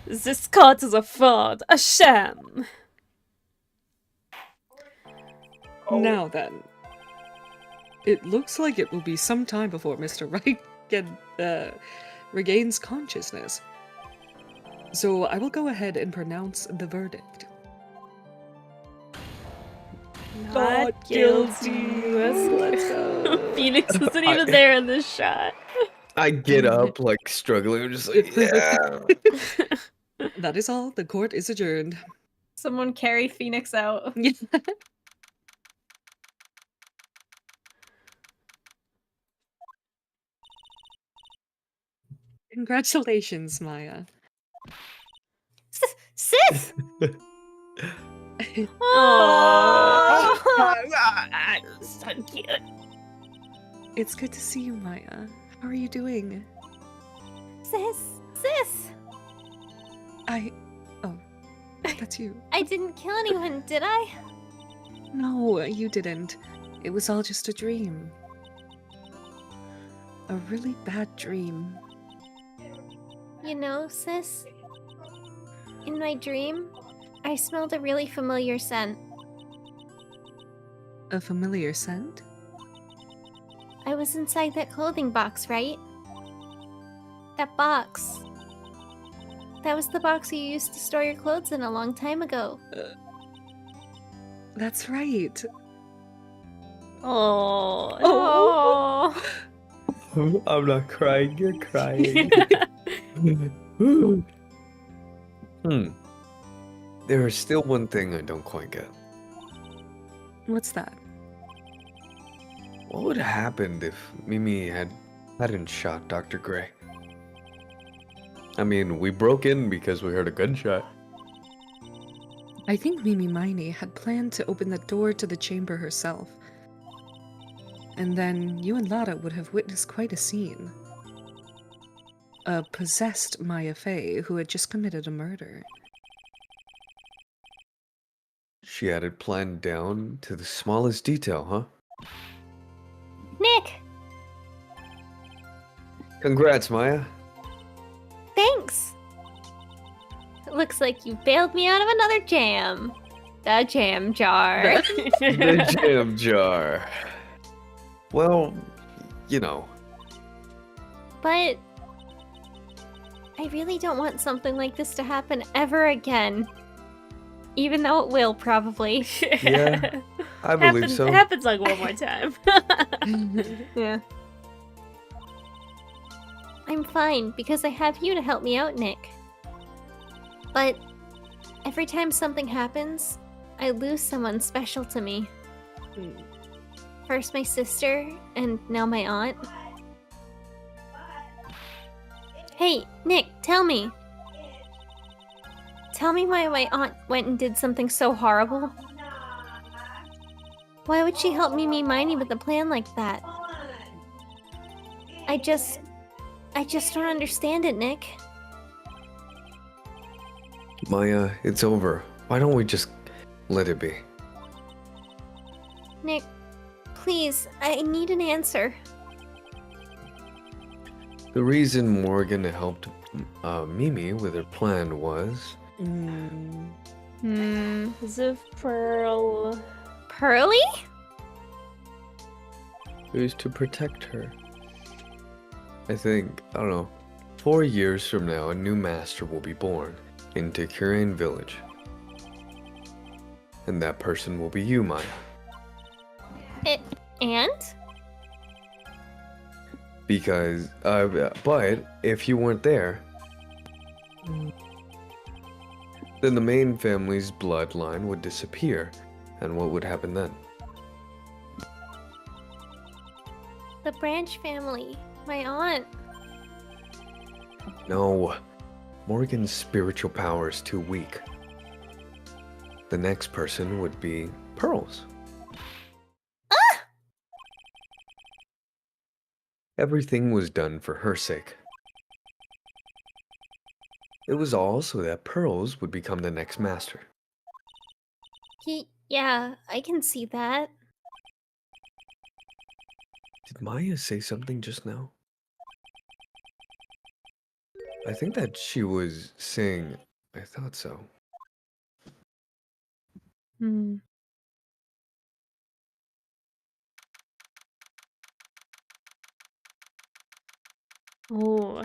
This court is a fraud, a sham. Now then. It looks like it will be some time before Mr. Wright regains consciousness. So I will go ahead and pronounce the verdict. Not guilty. Let's go. Phoenix isn't I- even there in this shot. I get up, like, struggling. I'm just like, yeah. That is all. The court is adjourned. Someone carry Phoenix out. Congratulations, Maya. Sis! Aww. So cute. It's good to see you, Maya. How are you doing? Sis! Oh, that's you. I didn't kill anyone, did I? No, you didn't. It was all just a dream. A really bad dream. You know, sis, in my dream, I smelled a really familiar scent. A familiar scent? I was inside that clothing box, right? That box. That was the box you used to store your clothes in a long time ago. That's right. Oh. I'm not crying, you're crying. There is still one thing I don't quite get. What's that? What would have happened if Mimi hadn't shot Dr. Gray? I mean, we broke in because we heard a gunshot. I think Mimi Miney had planned to open the door to the chamber herself. And then you and Lara would have witnessed quite a scene. A possessed Maya Fey who had just committed a murder. She had it planned down to the smallest detail, huh? Nick! Congrats, Maya. Thanks! Looks like you bailed me out of another jam. The jam jar. The jam jar. Well, you know. But I really don't want something like this to happen ever again. Even though it will, probably. Yeah, I believe so. It happens like one more time. Yeah. I'm fine, because I have you to help me out, Nick. But every time something happens, I lose someone special to me. First my sister, and now my aunt. Hey, Nick, tell me. Tell me why my aunt went and did something so horrible. Why would she help Mimi Miney with a plan like that? I just don't understand it, Nick. Maya, it's over. Why don't we just let it be? Nick, please, I need an answer. The reason Morgan helped Mimi with her plan was... As if Pearl. Pearly? It was to protect her. I think, I don't know, 4 years from now, a new master will be born into Curian Village. And that person will be you, Maya. And? Because, but if you weren't there, then the main family's bloodline would disappear. And what would happen then? The Branch family. My aunt. No. Morgan's spiritual power is too weak. The next person would be Pearl's. Everything was done for her sake. It was all so that Pearl's would become the next master. Yeah, I can see that. Did Maya say something just now? I think that she was saying, I thought so. Oh.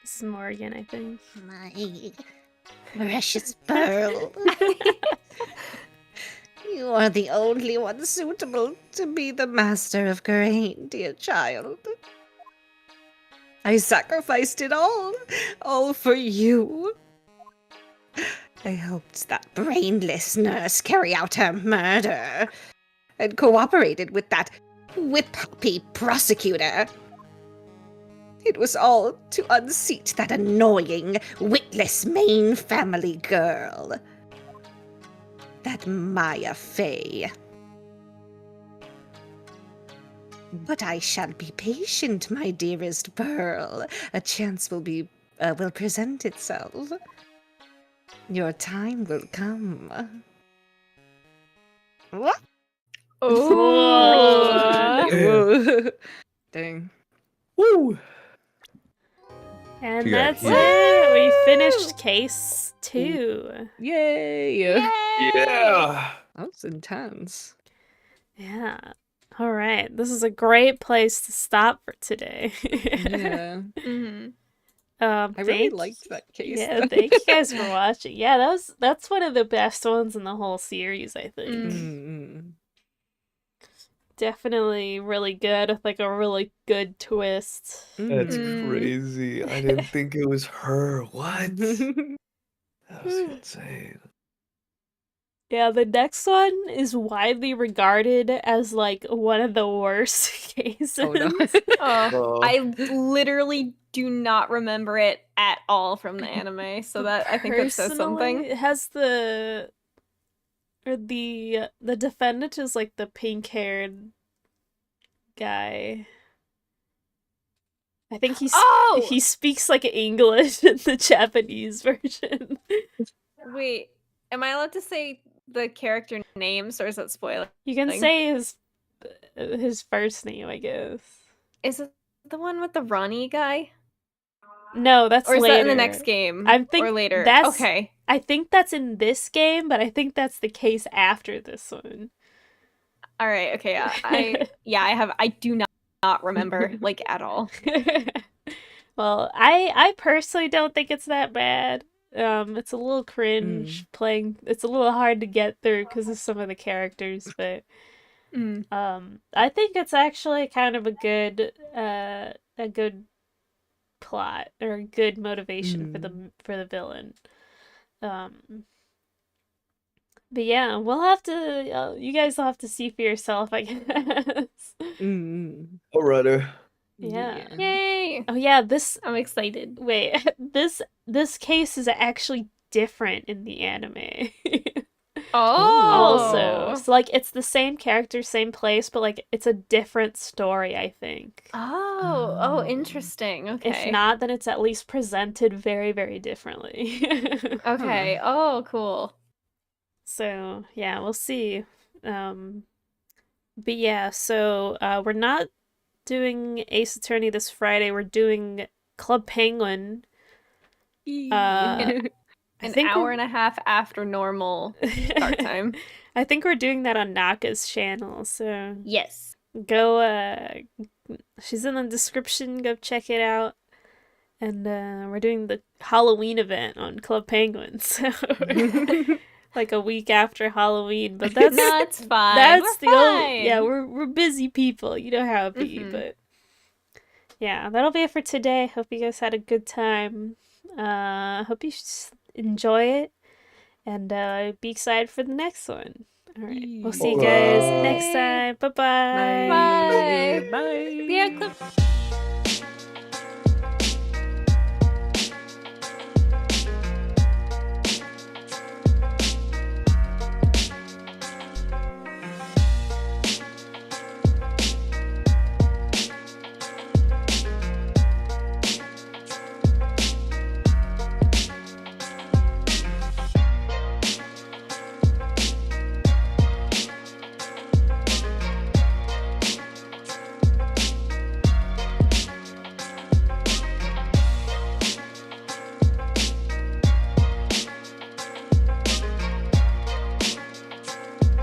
This is Morgan, I think. Precious Pearl. You are the only one suitable to be the master of Garain, dear child. I sacrificed it all for you. I helped that brainless nurse carry out her murder, and cooperated with that whip-happy prosecutor. It was all to unseat that annoying, witless main family girl. That Maya Fey. But I shall be patient, my dearest Pearl. A chance will present itself. Your time will come. What? Oh. Dang. Woo! And You got that's heat. it. We finished case 2. Yay! Yeah! That was intense. Yeah. All right. This is a great place to stop for today. Yeah. Mm-hmm. I really thank- liked that case. Yeah, thank you guys for watching. Yeah, that's one of the best ones in the whole series, I think. Mm-hmm. Definitely really good with like a really good twist. That's Mm. crazy. I didn't think it was her. What? That was insane. Yeah, the next one is widely regarded as like one of the worst cases. Oh no. Oh. I literally do not remember it at all from the anime, so that I think that says something. Personally, it has the defendant is like the pink-haired guy. I think Oh! he speaks like English in the Japanese version. Wait, am I allowed to say the character names, or is that spoiling? You can say his first name, I guess. Is it the one with the Ronnie guy? No, that's Or is later. that in the next game? I think or later. that's- Okay. I think that's in this game, but I think that's the case after this one. All right. Okay. I do not remember like at all. Well, I personally don't think it's that bad. It's a little cringe playing. It's a little hard to get through because of some of the characters, but I think it's actually kind of a good plot or a good motivation for the villain. But yeah, we'll have to. You guys will have to see for yourself, I guess. Alrighty. Yeah. Yay! Oh yeah, this. I'm excited. Wait, this case is actually different in the anime. Also, so like it's the same character, same place, but like it's a different story, I think. Oh, interesting. Okay. If not, then it's at least presented very, very differently. Okay. Oh, cool. So yeah, we'll see. But yeah, so we're not doing Ace Attorney this Friday. We're doing Club Penguin. An hour and a half after normal start time. I think we're doing that on Naka's channel, so Yes. go she's in the description, go check it out. And we're doing the Halloween event on Club Penguin, so like a week after Halloween, but that's That's fine. that's We're the fine. only, yeah, we're busy people, you know how it be, but yeah, that'll be it for today. Hope you guys had a good time. Hope you enjoy it, and be excited for the next one. All right, we'll see you guys next time. Bye-bye. Bye. Bye. The Eclipse.